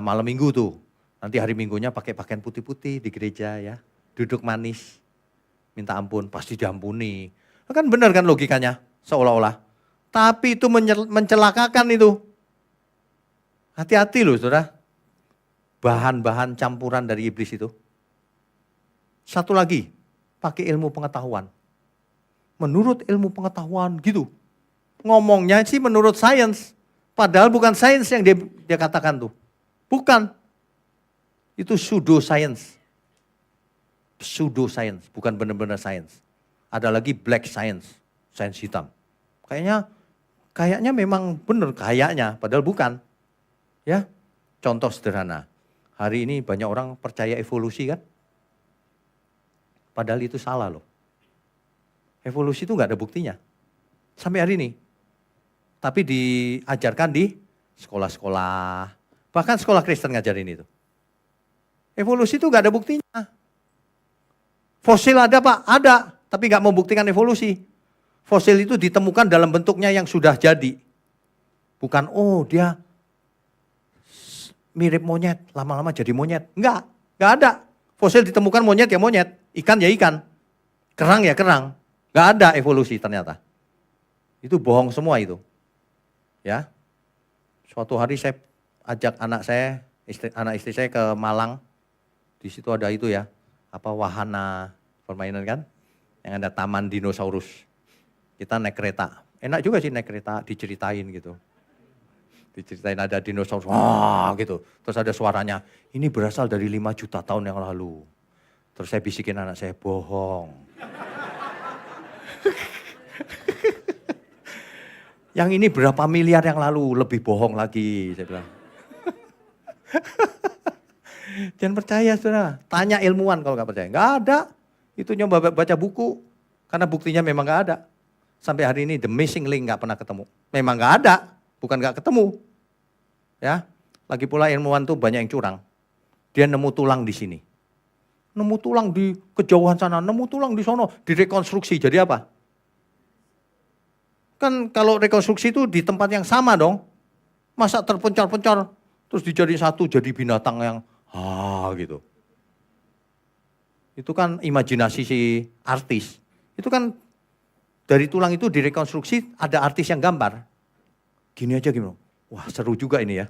malam minggu tuh, nanti hari minggunya pakai pakaian putih-putih di gereja ya. Duduk manis, minta ampun, pasti diampuni. Kan benar kan logikanya, seolah-olah. Tapi itu mencelakakan itu. Hati-hati loh saudara. Bahan-bahan campuran dari iblis itu. Satu lagi, pakai ilmu pengetahuan. Menurut ilmu pengetahuan gitu. Ngomongnya sih menurut sains. Padahal bukan sains yang dia katakan tuh. Bukan. Itu pseudo-science. Pseudo-science, bukan benar-benar sains. Ada lagi black science, sains hitam. Kayaknya memang benar, kayaknya, padahal bukan. Ya, contoh sederhana. Hari ini banyak orang percaya evolusi kan? Padahal itu salah loh. Evolusi itu nggak ada buktinya. Sampai hari ini. Tapi diajarkan di sekolah-sekolah. Bahkan sekolah Kristen ngajarin itu. Evolusi itu nggak ada buktinya. Fosil ada Pak? Ada. Tapi nggak membuktikan evolusi. Fosil itu ditemukan dalam bentuknya yang sudah jadi. Bukan, oh dia mirip monyet, lama-lama jadi monyet. Enggak ada. Fosil ditemukan monyet ya monyet, ikan ya ikan, kerang ya kerang. Enggak ada evolusi ternyata. Itu bohong semua itu. Ya. Suatu hari saya ajak anak istri saya ke Malang. Di situ ada itu ya, wahana permainan kan, yang ada taman dinosaurus. Kita naik kereta, enak juga sih naik kereta, diceritain gitu. Diceritain ada dinosaurus, wah gitu. Terus ada suaranya, ini berasal dari 5 juta tahun yang lalu. Terus saya bisikin anak saya, bohong. Yang ini berapa miliar yang lalu, lebih bohong lagi, saya bilang. Jangan percaya saudara, tanya ilmuwan kalau nggak percaya. Nggak ada, itu nyoba baca buku, karena buktinya memang nggak ada. Sampai hari ini the missing link nggak pernah ketemu. Memang nggak ada, bukan nggak ketemu. Ya, lagi pula ilmuwan tuh banyak yang curang. Dia nemu tulang di sini, nemu tulang di kejauhan sana, nemu tulang di sono, direkonstruksi jadi apa? Kan kalau rekonstruksi itu di tempat yang sama dong. Masa terpencar-pencar, terus dijadiin satu jadi binatang yang gitu. Itu kan imajinasi si artis. Itu kan dari tulang itu direkonstruksi ada artis yang gambar. Gini aja gimana? Wah seru juga ini ya.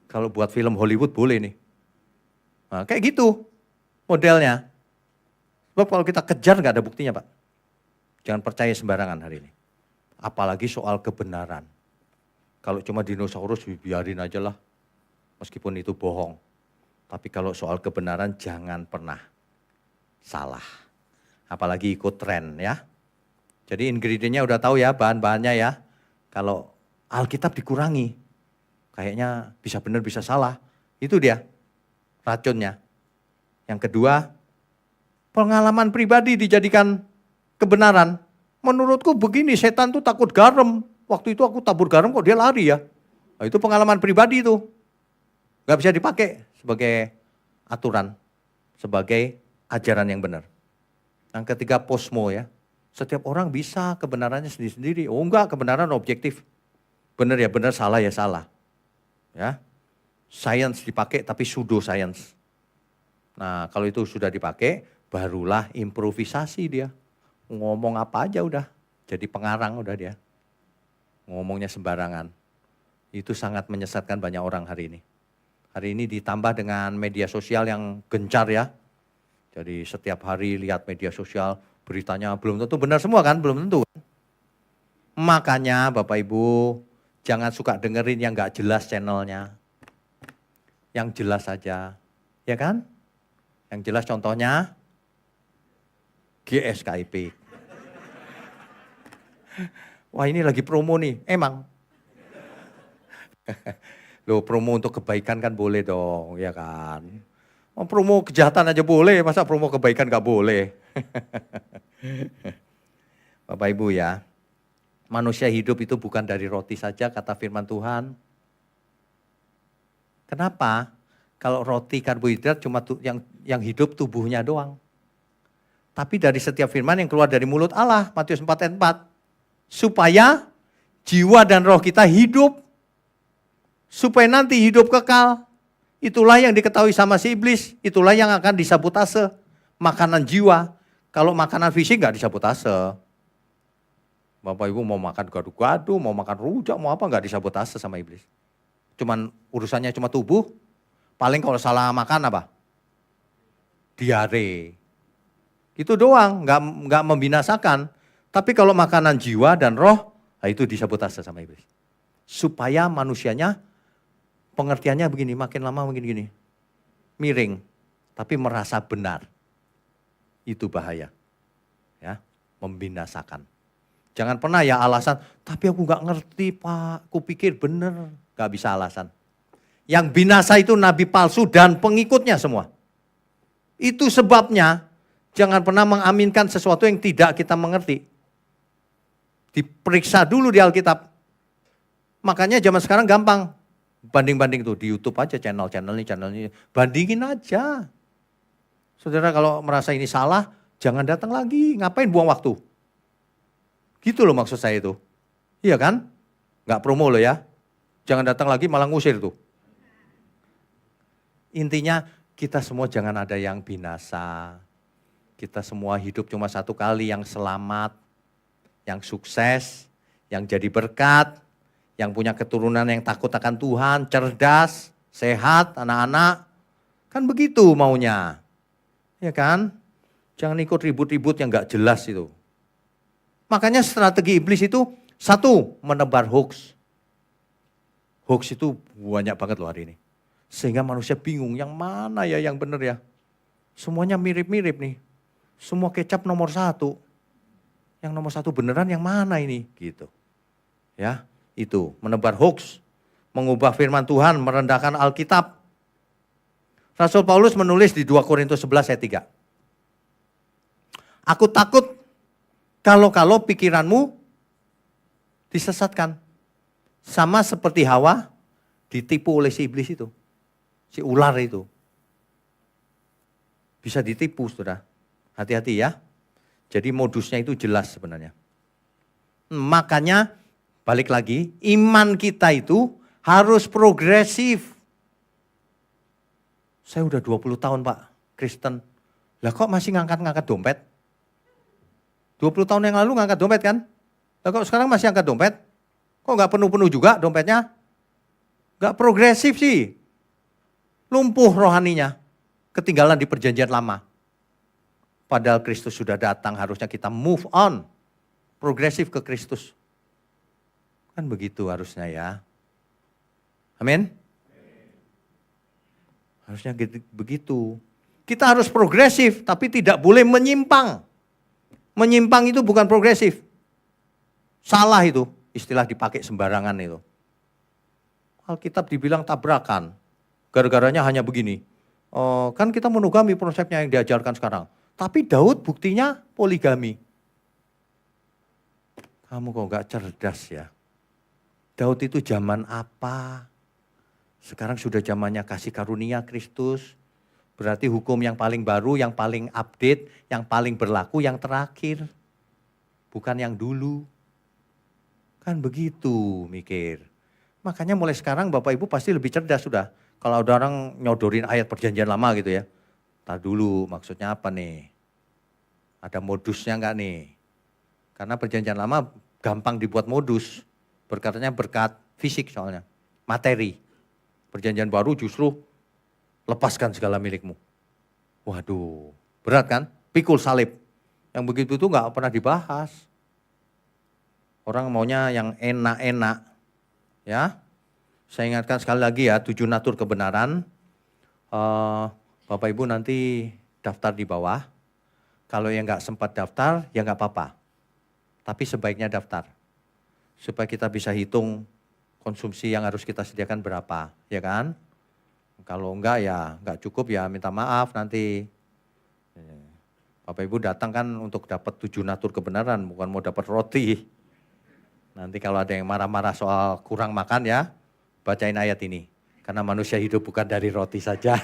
Kalau buat film Hollywood boleh nih. Nah, kayak gitu modelnya. Sebab kalau kita kejar nggak ada buktinya Pak. Jangan percaya sembarangan hari ini. Apalagi soal kebenaran. Kalau cuma dinosaurus biarin aja lah. Meskipun itu bohong. Tapi kalau soal kebenaran jangan pernah salah. Apalagi ikut tren ya. Jadi ingredientnya udah tahu ya, bahan-bahannya ya. Kalau Alkitab dikurangi, kayaknya bisa benar bisa salah. Itu dia racunnya. Yang kedua, pengalaman pribadi dijadikan kebenaran. Menurutku begini, setan tuh takut garam. Waktu itu aku tabur garam kok dia lari ya. Nah, itu pengalaman pribadi itu. Gak bisa dipakai sebagai aturan, sebagai ajaran yang benar. Yang ketiga posmo ya. Setiap orang bisa kebenarannya sendiri-sendiri. Oh enggak, kebenaran objektif. Benar ya benar, salah ya salah. Ya. Sains dipakai tapi pseudo science. Nah, kalau itu sudah dipakai, barulah improvisasi dia. Ngomong apa aja udah, jadi pengarang udah dia. Ngomongnya sembarangan. Itu sangat menyesatkan banyak orang hari ini. Hari ini ditambah dengan media sosial yang gencar ya. Jadi setiap hari lihat media sosial, beritanya belum tentu benar semua kan, belum tentu. Makanya Bapak Ibu, jangan suka dengerin yang gak jelas channelnya. Yang jelas saja, ya kan? Yang jelas contohnya, GSKIP. Wah ini lagi promo nih, emang. Loh promo untuk kebaikan kan boleh dong, ya kan. Oh, promo kejahatan aja boleh, masa promo kebaikan gak boleh. Bapak Ibu ya, manusia hidup itu bukan dari roti saja kata firman Tuhan. Kenapa? Kalau roti karbohidrat cuma yang hidup tubuhnya doang. Tapi dari setiap firman yang keluar dari mulut Allah, Matius 4 ayat 4. Supaya jiwa dan roh kita hidup. Supaya nanti hidup kekal. Itulah yang diketahui sama si iblis. Itulah yang akan disabotase. Makanan jiwa. Kalau makanan fisik gak disabotase. Bapak Ibu mau makan gado-gado, mau makan rujak, mau apa gak disabotase sama iblis. Cuman urusannya cuma tubuh. Paling kalau salah makan apa? Diare. Gitu doang, nggak membinasakan. Tapi kalau makanan jiwa dan roh, nah itu disabotase sama iblis. Supaya manusianya pengertiannya begini, makin lama makin gini. Miring, tapi merasa benar. Itu bahaya. Ya, membinasakan. Jangan pernah ya alasan, tapi aku nggak ngerti Pak, aku pikir benar. Nggak bisa alasan. Yang binasa itu nabi palsu dan pengikutnya semua. Itu sebabnya jangan pernah mengaminkan sesuatu yang tidak kita mengerti. Diperiksa dulu di Alkitab. Makanya zaman sekarang gampang. Banding-banding tuh di YouTube aja channel ini. Bandingin aja. Saudara kalau merasa ini salah, jangan datang lagi. Ngapain buang waktu? Gitu loh maksud saya itu. Iya kan? Nggak promo loh ya. Jangan datang lagi malah ngusir tuh. Intinya kita semua jangan ada yang binasa. Kita semua hidup cuma satu kali, yang selamat, yang sukses, yang jadi berkat, yang punya keturunan yang takut akan Tuhan, cerdas, sehat, anak-anak. Kan begitu maunya. Ya kan? Jangan ikut ribut-ribut yang gak jelas itu. Makanya strategi iblis itu, satu, menebar hoax. Hoax itu banyak banget loh hari ini. Sehingga manusia bingung, yang mana ya yang benar ya. Semuanya mirip-mirip nih. Semua kecap nomor 1. Yang nomor 1 beneran yang mana ini? Gitu. Ya, itu menebar hoax. Mengubah firman Tuhan, merendahkan Alkitab. Rasul Paulus menulis di 2 Korintus 11 ayat 3. Aku takut kalau pikiranmu disesatkan. Sama seperti Hawa ditipu oleh si iblis itu. Si ular itu. Bisa ditipu saudara. Hati-hati ya. Jadi modusnya itu jelas sebenarnya. Makanya balik lagi, iman kita itu harus progresif. Saya udah 20 tahun Pak Kristen. Lah kok masih ngangkat-ngangkat dompet? 20 tahun yang lalu ngangkat dompet kan? Lah kok sekarang masih angkat dompet? Kok gak penuh-penuh juga dompetnya? Gak progresif sih. Lumpuh rohaninya. Ketinggalan di perjanjian lama. Padahal Kristus sudah datang, harusnya kita move on. Progresif ke Kristus. Kan begitu harusnya ya. Amin. Harusnya begitu. Kita harus progresif, tapi tidak boleh menyimpang. Menyimpang itu bukan progresif. Salah itu, istilah dipakai sembarangan itu. Alkitab dibilang tabrakan. Gara-garanya hanya begini. Kan kita monogami konsepnya yang diajarkan sekarang. Tapi Daud buktinya poligami. Kamu kok gak cerdas ya? Daud itu zaman apa? Sekarang sudah zamannya kasih karunia Kristus. Berarti hukum yang paling baru, yang paling update, yang paling berlaku, yang terakhir. Bukan yang dulu. Kan begitu mikir. Makanya mulai sekarang Bapak Ibu pasti lebih cerdas sudah. Kalau ada orang nyodorin ayat perjanjian lama gitu ya. Tar dulu maksudnya apa nih? Ada modusnya enggak nih? Karena perjanjian lama gampang dibuat modus. Berkatnya berkat fisik soalnya. Materi. Perjanjian baru justru lepaskan segala milikmu. Waduh, berat kan? Pikul salib. Yang begitu itu enggak pernah dibahas. Orang maunya yang enak-enak. Ya, saya ingatkan sekali lagi ya, 7 natur kebenaran. Bapak Ibu nanti daftar di bawah. Kalau yang nggak sempat daftar, ya nggak apa-apa. Tapi sebaiknya daftar. Supaya kita bisa hitung konsumsi yang harus kita sediakan berapa, ya kan? Kalau enggak ya nggak cukup ya minta maaf nanti. Bapak Ibu datang kan untuk dapat 7 natur kebenaran, bukan mau dapat roti. Nanti kalau ada yang marah-marah soal kurang makan ya, bacain ayat ini. Karena manusia hidup bukan dari roti saja.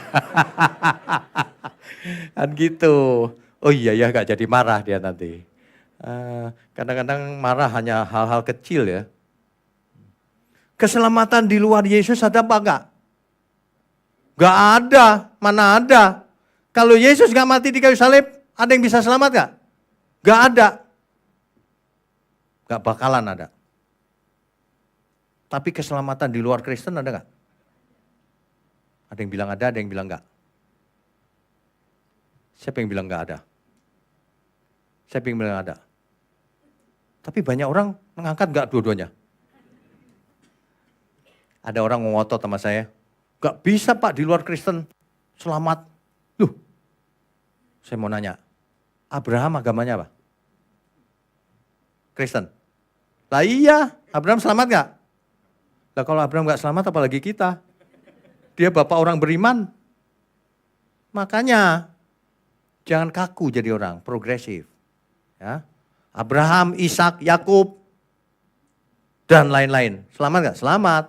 Kan gitu. Oh iya ya gak jadi marah dia nanti. Kadang-kadang marah hanya hal-hal kecil ya. Keselamatan di luar Yesus ada apa enggak? Gak ada, mana ada. Kalau Yesus gak mati di kayu salib, ada yang bisa selamat gak? Gak ada. Gak bakalan ada. Tapi keselamatan di luar Kristen ada gak? Ada yang bilang ada, ada yang bilang enggak. Siapa yang bilang enggak ada? Saya pikir bilang ada. Tapi banyak orang mengangkat enggak dua-duanya. Ada orang ngotot sama saya, enggak bisa Pak di luar Kristen selamat. Loh, saya mau nanya, Abraham agamanya apa? Kristen. Lah iya, Abraham selamat enggak? Lah kalau Abraham enggak selamat apalagi kita. Dia bapak orang beriman. Makanya jangan kaku jadi orang, progresif. Ya. Abraham, Ishak, Yakub, dan lain-lain. Selamat enggak? Selamat.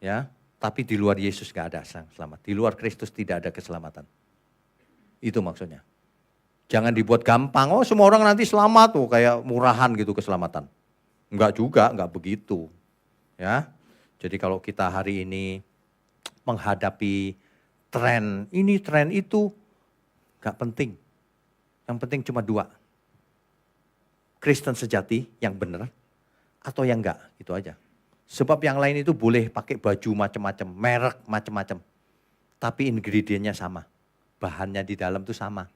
Ya, tapi di luar Yesus enggak ada selamat. Di luar Kristus tidak ada keselamatan. Itu maksudnya. Jangan dibuat gampang, oh semua orang nanti selamat tuh, kayak murahan gitu keselamatan. Enggak juga, enggak begitu. Ya. Jadi kalau kita hari ini menghadapi tren ini, tren itu, enggak penting. Yang penting cuma dua. Kristen sejati yang benar atau yang enggak, gitu aja. Sebab yang lain itu boleh pakai baju macam-macam, merek macam-macam. Tapi ingredientnya sama. Bahannya di dalam itu sama.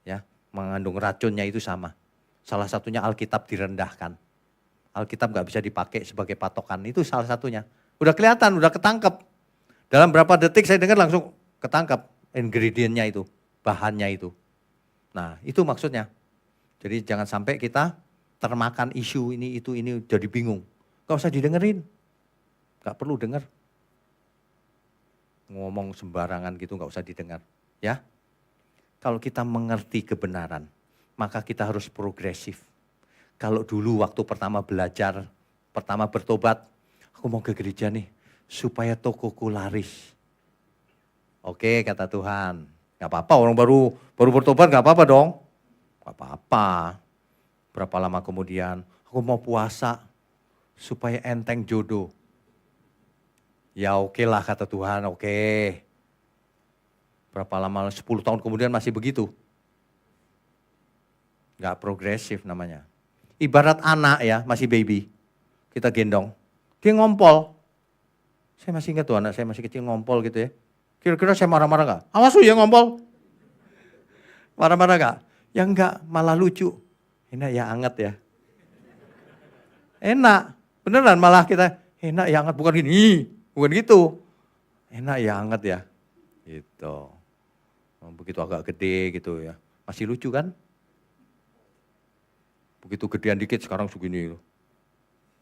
Ya, mengandung racunnya itu sama. Salah satunya Alkitab direndahkan. Alkitab nggak bisa dipakai sebagai patokan, itu salah satunya. Udah kelihatan, udah ketangkep. Dalam berapa detik saya dengar langsung ketangkep ingredientnya itu, bahannya itu. Nah itu maksudnya. Jadi jangan sampai kita termakan isu ini, itu, ini jadi bingung. Gak usah didengerin, gak perlu dengar. Ngomong sembarangan gitu gak usah didengar. Ya, kalau kita mengerti kebenaran, maka kita harus progresif. Kalau dulu waktu pertama belajar, pertama bertobat, aku mau ke gereja nih, supaya tokoku laris. Oke kata Tuhan, gak apa-apa orang baru bertobat gak apa-apa dong. Gak apa-apa. Berapa lama kemudian, aku mau puasa supaya enteng jodoh. Ya oke lah kata Tuhan, oke. Berapa lama, 10 tahun kemudian masih begitu. Gak progresif namanya. Ibarat anak ya, masih baby. Kita gendong, dia ngompol. Saya masih ingat tuh anak saya masih kecil ngompol gitu ya. Kira-kira saya marah-marah gak? Awas lu ya ngompol. Marah-marah gak? Ya enggak, malah lucu. Enak ya anget ya. Enak, beneran malah kita enak ya anget, bukan gini, bukan gitu. Enak ya anget ya, gitu. Begitu agak gede gitu ya, masih lucu kan? Begitu gedean dikit sekarang segini.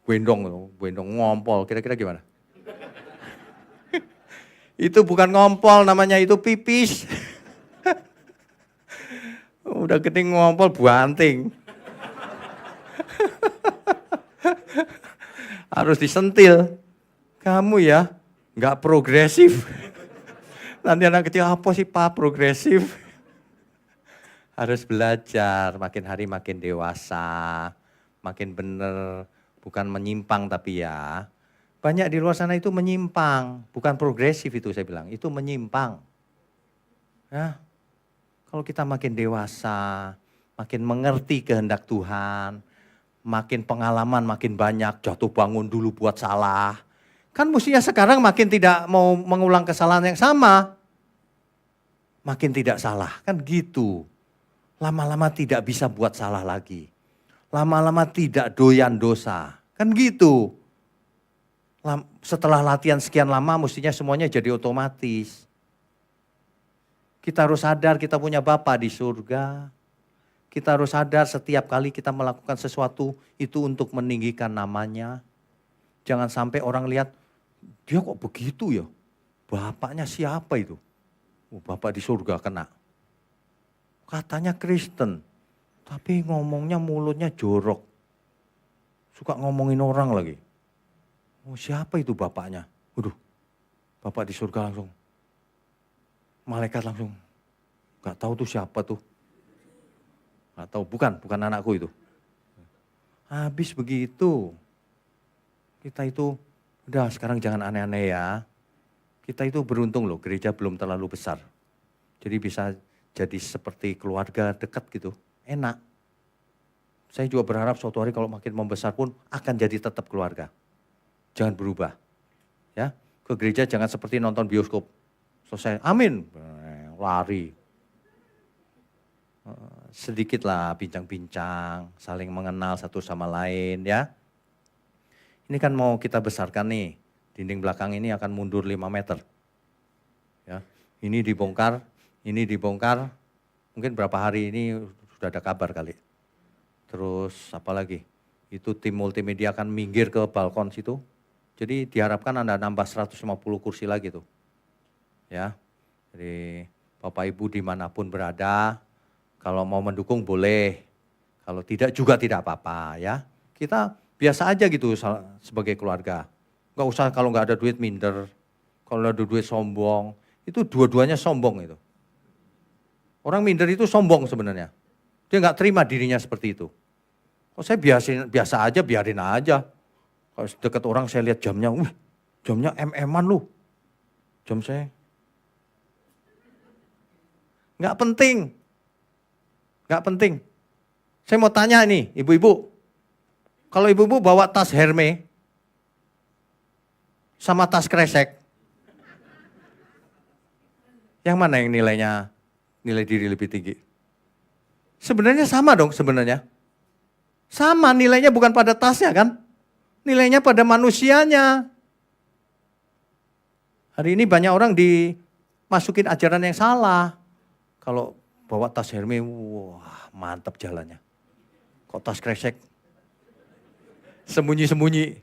Gendong ngompol, kira-kira gimana? Itu bukan ngompol namanya, itu pipis. Udah gede ngompol banting. Harus disentil. Kamu ya nggak progresif. Nanti anak kecil apa sih Pak progresif? Harus belajar, makin hari makin dewasa, makin bener, bukan menyimpang tapi ya. Banyak di luar sana itu menyimpang, bukan progresif itu saya bilang, itu menyimpang. Ya, kalau kita makin dewasa, makin mengerti kehendak Tuhan, makin pengalaman makin banyak, jatuh bangun dulu buat salah. Kan mestinya sekarang makin tidak mau mengulang kesalahan yang sama. Makin tidak salah, kan gitu. Lama-lama tidak bisa buat salah lagi. Lama-lama tidak doyan dosa, kan gitu. Setelah latihan sekian lama mestinya semuanya jadi otomatis. Kita harus sadar kita punya Bapa di surga. Kita harus sadar setiap kali kita melakukan sesuatu itu untuk meninggikan namanya. Jangan sampai orang lihat, dia kok begitu ya? Bapaknya siapa itu? Oh, Bapak di surga kena. Katanya Kristen, tapi ngomongnya mulutnya jorok. Suka ngomongin orang lagi. Oh siapa itu bapaknya? Waduh, Bapak di surga langsung. Malaikat langsung, gak tahu tuh siapa tuh. Atau bukan anakku itu. Habis begitu. Kita itu, udah sekarang jangan aneh-aneh ya. Kita itu beruntung loh, gereja belum terlalu besar. Jadi bisa jadi seperti keluarga dekat gitu, enak. Saya juga berharap suatu hari kalau makin membesar pun akan jadi tetap keluarga. Jangan berubah. Ya, ke gereja jangan seperti nonton bioskop. Selesai, amin, lari. sedikitlah bincang-bincang, saling mengenal satu sama lain ya. Ini kan mau kita besarkan nih, dinding belakang ini akan mundur 5 meter. Ya, ini dibongkar, mungkin berapa hari ini sudah ada kabar kali. Terus apa lagi, itu tim multimedia akan minggir ke balkon situ. Jadi diharapkan Anda nambah 150 kursi lagi tuh. Ya, jadi Bapak Ibu dimanapun berada, kalau mau mendukung boleh, kalau tidak juga tidak apa-apa ya. Kita biasa aja gitu sebagai keluarga. Enggak usah kalau nggak ada duit minder, kalau ada duit sombong, itu dua-duanya sombong itu. Orang minder itu sombong sebenarnya. Dia nggak terima dirinya seperti itu. Kok saya biasa aja, biarin aja. Kalau dekat orang saya lihat jamnya, jamnya MM-an lu. Jam saya. Nggak penting. Nggak penting. Saya mau tanya nih, ibu-ibu. Kalau ibu-ibu bawa tas Hermes sama tas kresek, yang mana yang nilai diri lebih tinggi? Sebenarnya sama dong sebenarnya. Sama nilainya bukan pada tasnya kan? Nilainya pada manusianya. Hari ini banyak orang dimasukin ajaran yang salah. Kalau bawa tas Hermes, wah mantap jalannya. Kok tas kresek? Sembunyi-sembunyi.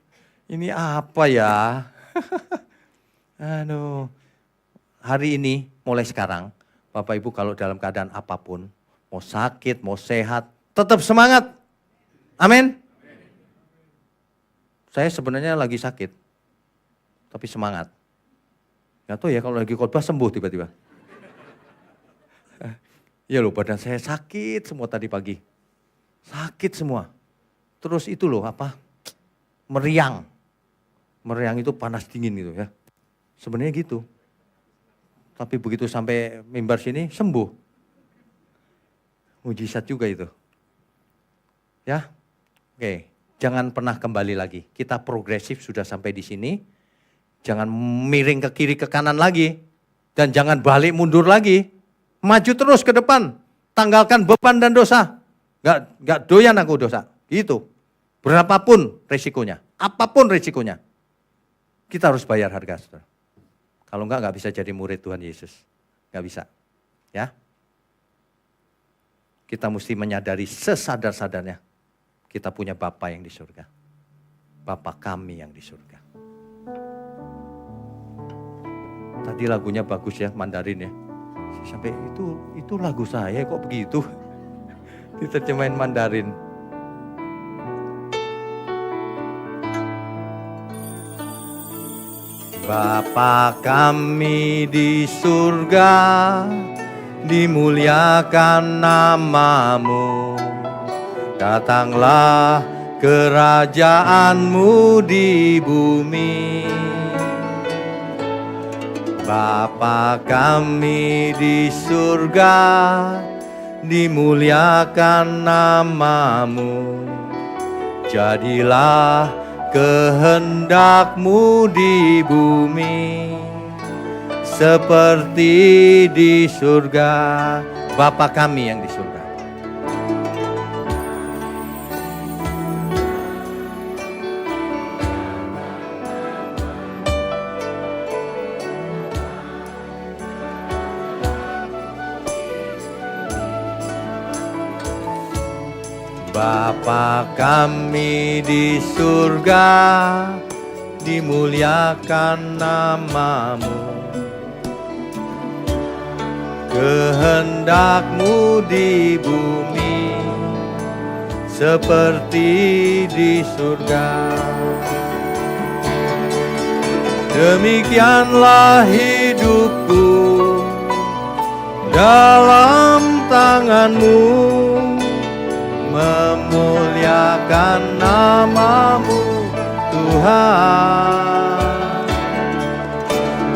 Ini apa ya? Aduh. Hari ini, mulai sekarang, Bapak Ibu kalau dalam keadaan apapun, mau sakit, mau sehat, tetap semangat. Amin. Saya sebenarnya lagi sakit, tapi semangat. Gak tahu ya kalau lagi khotbah sembuh tiba-tiba. Ya loh, badan saya sakit semua tadi pagi. Sakit semua. Terus itu loh meriang. Meriang itu panas dingin gitu ya. Sebenarnya gitu. Tapi begitu sampai mimbar sini sembuh. Mujizat juga itu. Ya. Oke, jangan pernah kembali lagi. Kita progresif sudah sampai di sini. Jangan miring ke kiri ke kanan lagi. Dan jangan balik mundur lagi. Maju terus ke depan. Tanggalkan beban dan dosa. Gak doyan aku dosa. Gitu. Berapapun resikonya. Apapun resikonya. Kita harus bayar harga, saudara. Kalau enggak bisa jadi murid Tuhan Yesus. Enggak bisa. Ya. Kita mesti menyadari sesadar-sadarnya. Kita punya Bapa yang di surga. Bapa kami yang di surga. Tadi lagunya bagus ya, Mandarin ya. Sampai itu lagu saya kok begitu. Diterjemahin Mandarin. Bapa kami di surga, dimuliakan namamu. Datanglah kerajaanmu di bumi. Bapa kami di surga, dimuliakan namamu. Jadilah kehendakmu di bumi seperti di surga. Bapa kami yang di surga. Bapa kami di surga, dimuliakan namamu. Kehendakmu di bumi seperti di surga. Demikianlah hidupku dalam tanganmu, memuliakan namamu Tuhan.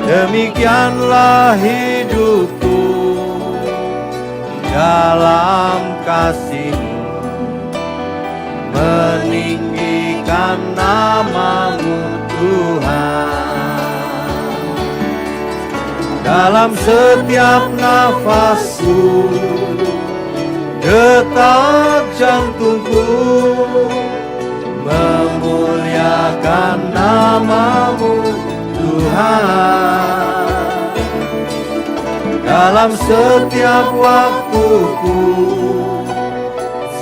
Demikianlah hidupku dalam kasih-Mu, meninggikan namamu Tuhan. Dalam setiap nafasku, detak jantungku memuliakan nama-Mu Tuhan. Dalam setiap waktuku,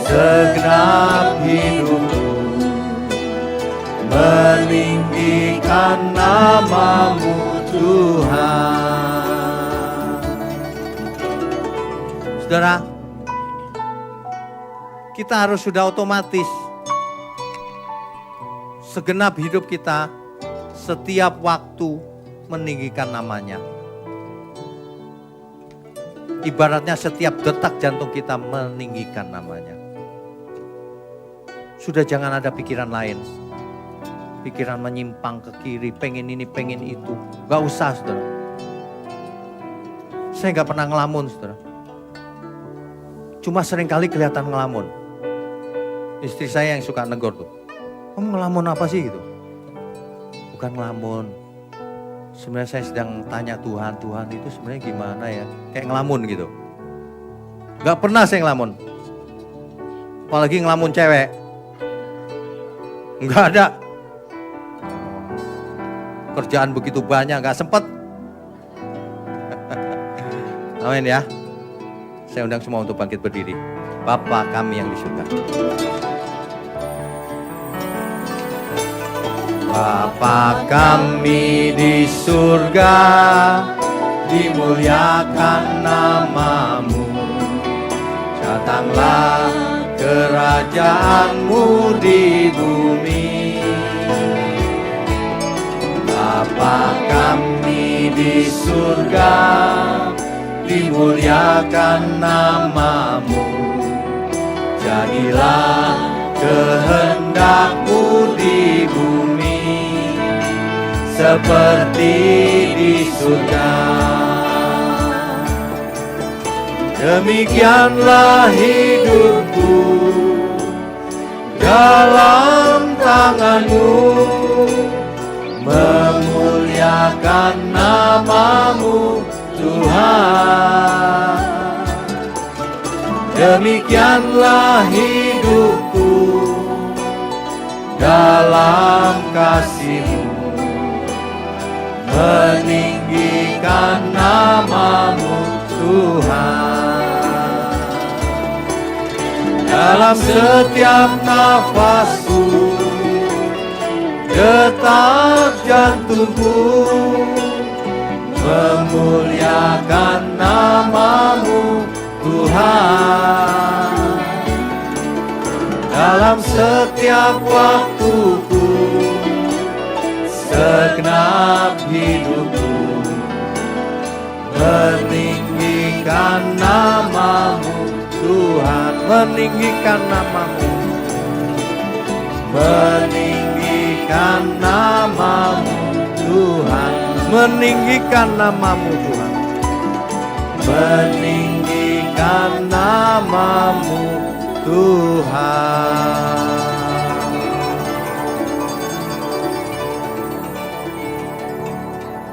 segenap hidupku, meninggikan nama-Mu Tuhan. Saudara, kita harus sudah otomatis segenap hidup kita setiap waktu meninggikan namanya. Ibaratnya setiap detak jantung kita meninggikan namanya. Sudah jangan ada pikiran lain. Pikiran menyimpang ke kiri, pengen ini, pengen itu. Gak usah, saudara. Saya gak pernah ngelamun, saudara. Cuma seringkali kelihatan ngelamun. Istri saya yang suka negor tuh. Kamu ngelamun apa sih gitu? Bukan ngelamun. Sebenarnya saya sedang tanya Tuhan, Tuhan itu sebenarnya gimana ya? Kayak ngelamun gitu. Gak pernah saya ngelamun. Apalagi ngelamun cewek. Gak ada. Kerjaan begitu banyak, gak sempet. Amin ya. Saya undang semua untuk bangkit berdiri. Bapa kami yang di surga. Bapa kami di surga, dimuliakan nama-Mu. Datanglah kerajaan-Mu di bumi. Bapa kami di surga, dimuliakan nama-Mu. Jadilah kehendak-Mu di bumi, seperti di surga. Demikianlah hidupku dalam tangan-Mu, memuliakan nama-Mu Tuhan. Demikianlah hidupku dalam kasih-Mu, meninggikan nama-Mu Tuhan. Dalam setiap nafasku, detak jantungku, memuliakan nama-Mu Tuhan. Dalam setiap waktuku, segenap hidupku, meninggikan nama-Mu Tuhan. Meninggikan nama-Mu, meninggikan nama-Mu Tuhan. Meninggikan nama-Mu Tuhan. Meninggikan nama-Mu Tuhan.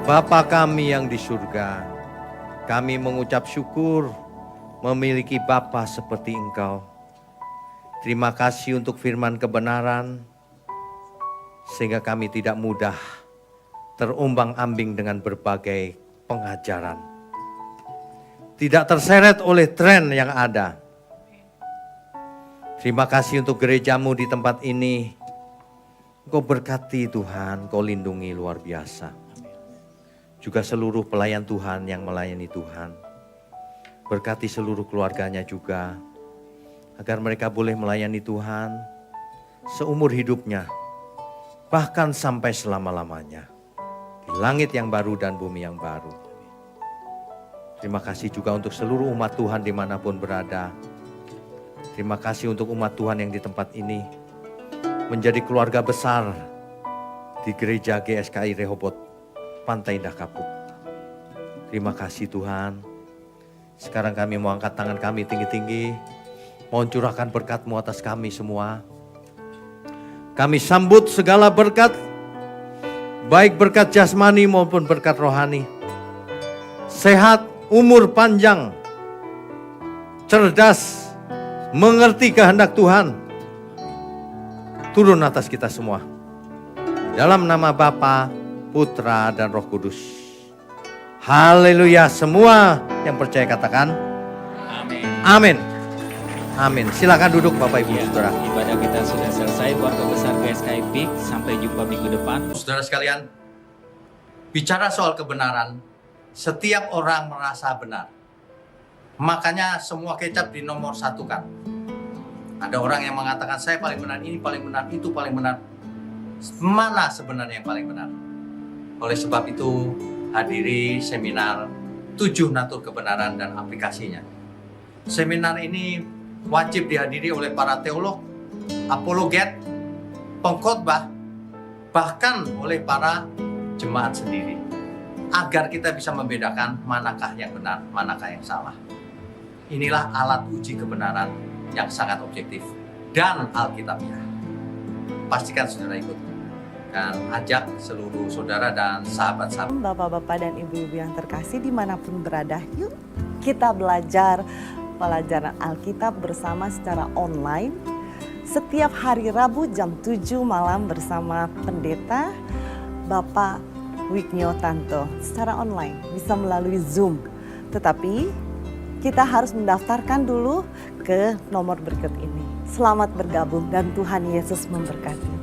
Bapa kami yang di surga, kami mengucap syukur memiliki Bapa seperti Engkau. Terima kasih untuk firman kebenaran, sehingga kami tidak mudah terumbang-ambing dengan berbagai pengajaran. Tidak terseret oleh tren yang ada. Terima kasih untuk gereja-Mu di tempat ini. Engkau berkati Tuhan, Engkau lindungi luar biasa. Juga seluruh pelayan Tuhan yang melayani Tuhan. Berkati seluruh keluarganya juga, agar mereka boleh melayani Tuhan seumur hidupnya, bahkan sampai selama-lamanya, di langit yang baru dan bumi yang baru. Terima kasih juga untuk seluruh umat Tuhan dimanapun berada. Terima kasih untuk umat Tuhan yang di tempat ini, menjadi keluarga besar di gereja GSKI Rehoboth, Pantai Indah Kapuk. Terima kasih Tuhan. Sekarang kami mau angkat tangan kami tinggi-tinggi, mohon curahkan berkat-Mu atas kami semua. Kami sambut segala berkat, baik berkat jasmani maupun berkat rohani. Sehat, umur panjang, cerdas, mengerti kehendak Tuhan turun atas kita semua. Dalam nama Bapa, Putra, dan Roh Kudus. Haleluya. Semua yang percaya katakan Amin. amin. Amin. Silakan duduk Bapak Ibu Ya, Saudara. ibadah kita sudah selesai. Keluarga besar GSKI Peak. Sampai jumpa minggu depan. Saudara sekalian, bicara soal kebenaran, setiap orang merasa benar. Makanya semua kecap dinomor satukan. Ada orang yang mengatakan saya paling benar, ini paling benar, itu paling benar. Mana sebenarnya yang paling benar? Oleh sebab itu, hadiri seminar 7 natur kebenaran dan aplikasinya. Seminar ini wajib dihadiri oleh para teolog, apologet, pengkhotbah, bahkan oleh para jemaat sendiri. Agar kita bisa membedakan manakah yang benar, manakah yang salah. Inilah alat uji kebenaran yang sangat objektif dan alkitabiah. Pastikan saudara ikut. Dan ajak seluruh saudara dan sahabat-sahabat. Bapak-bapak dan ibu-ibu yang terkasih dimanapun berada, yuk kita belajar pelajaran Alkitab bersama secara online. Setiap hari Rabu jam 7 malam bersama pendeta Bapak Wignio Tanto. Secara online, bisa melalui Zoom. Tetapi kita harus mendaftarkan dulu ke nomor berikut ini. Selamat bergabung dan Tuhan Yesus memberkati.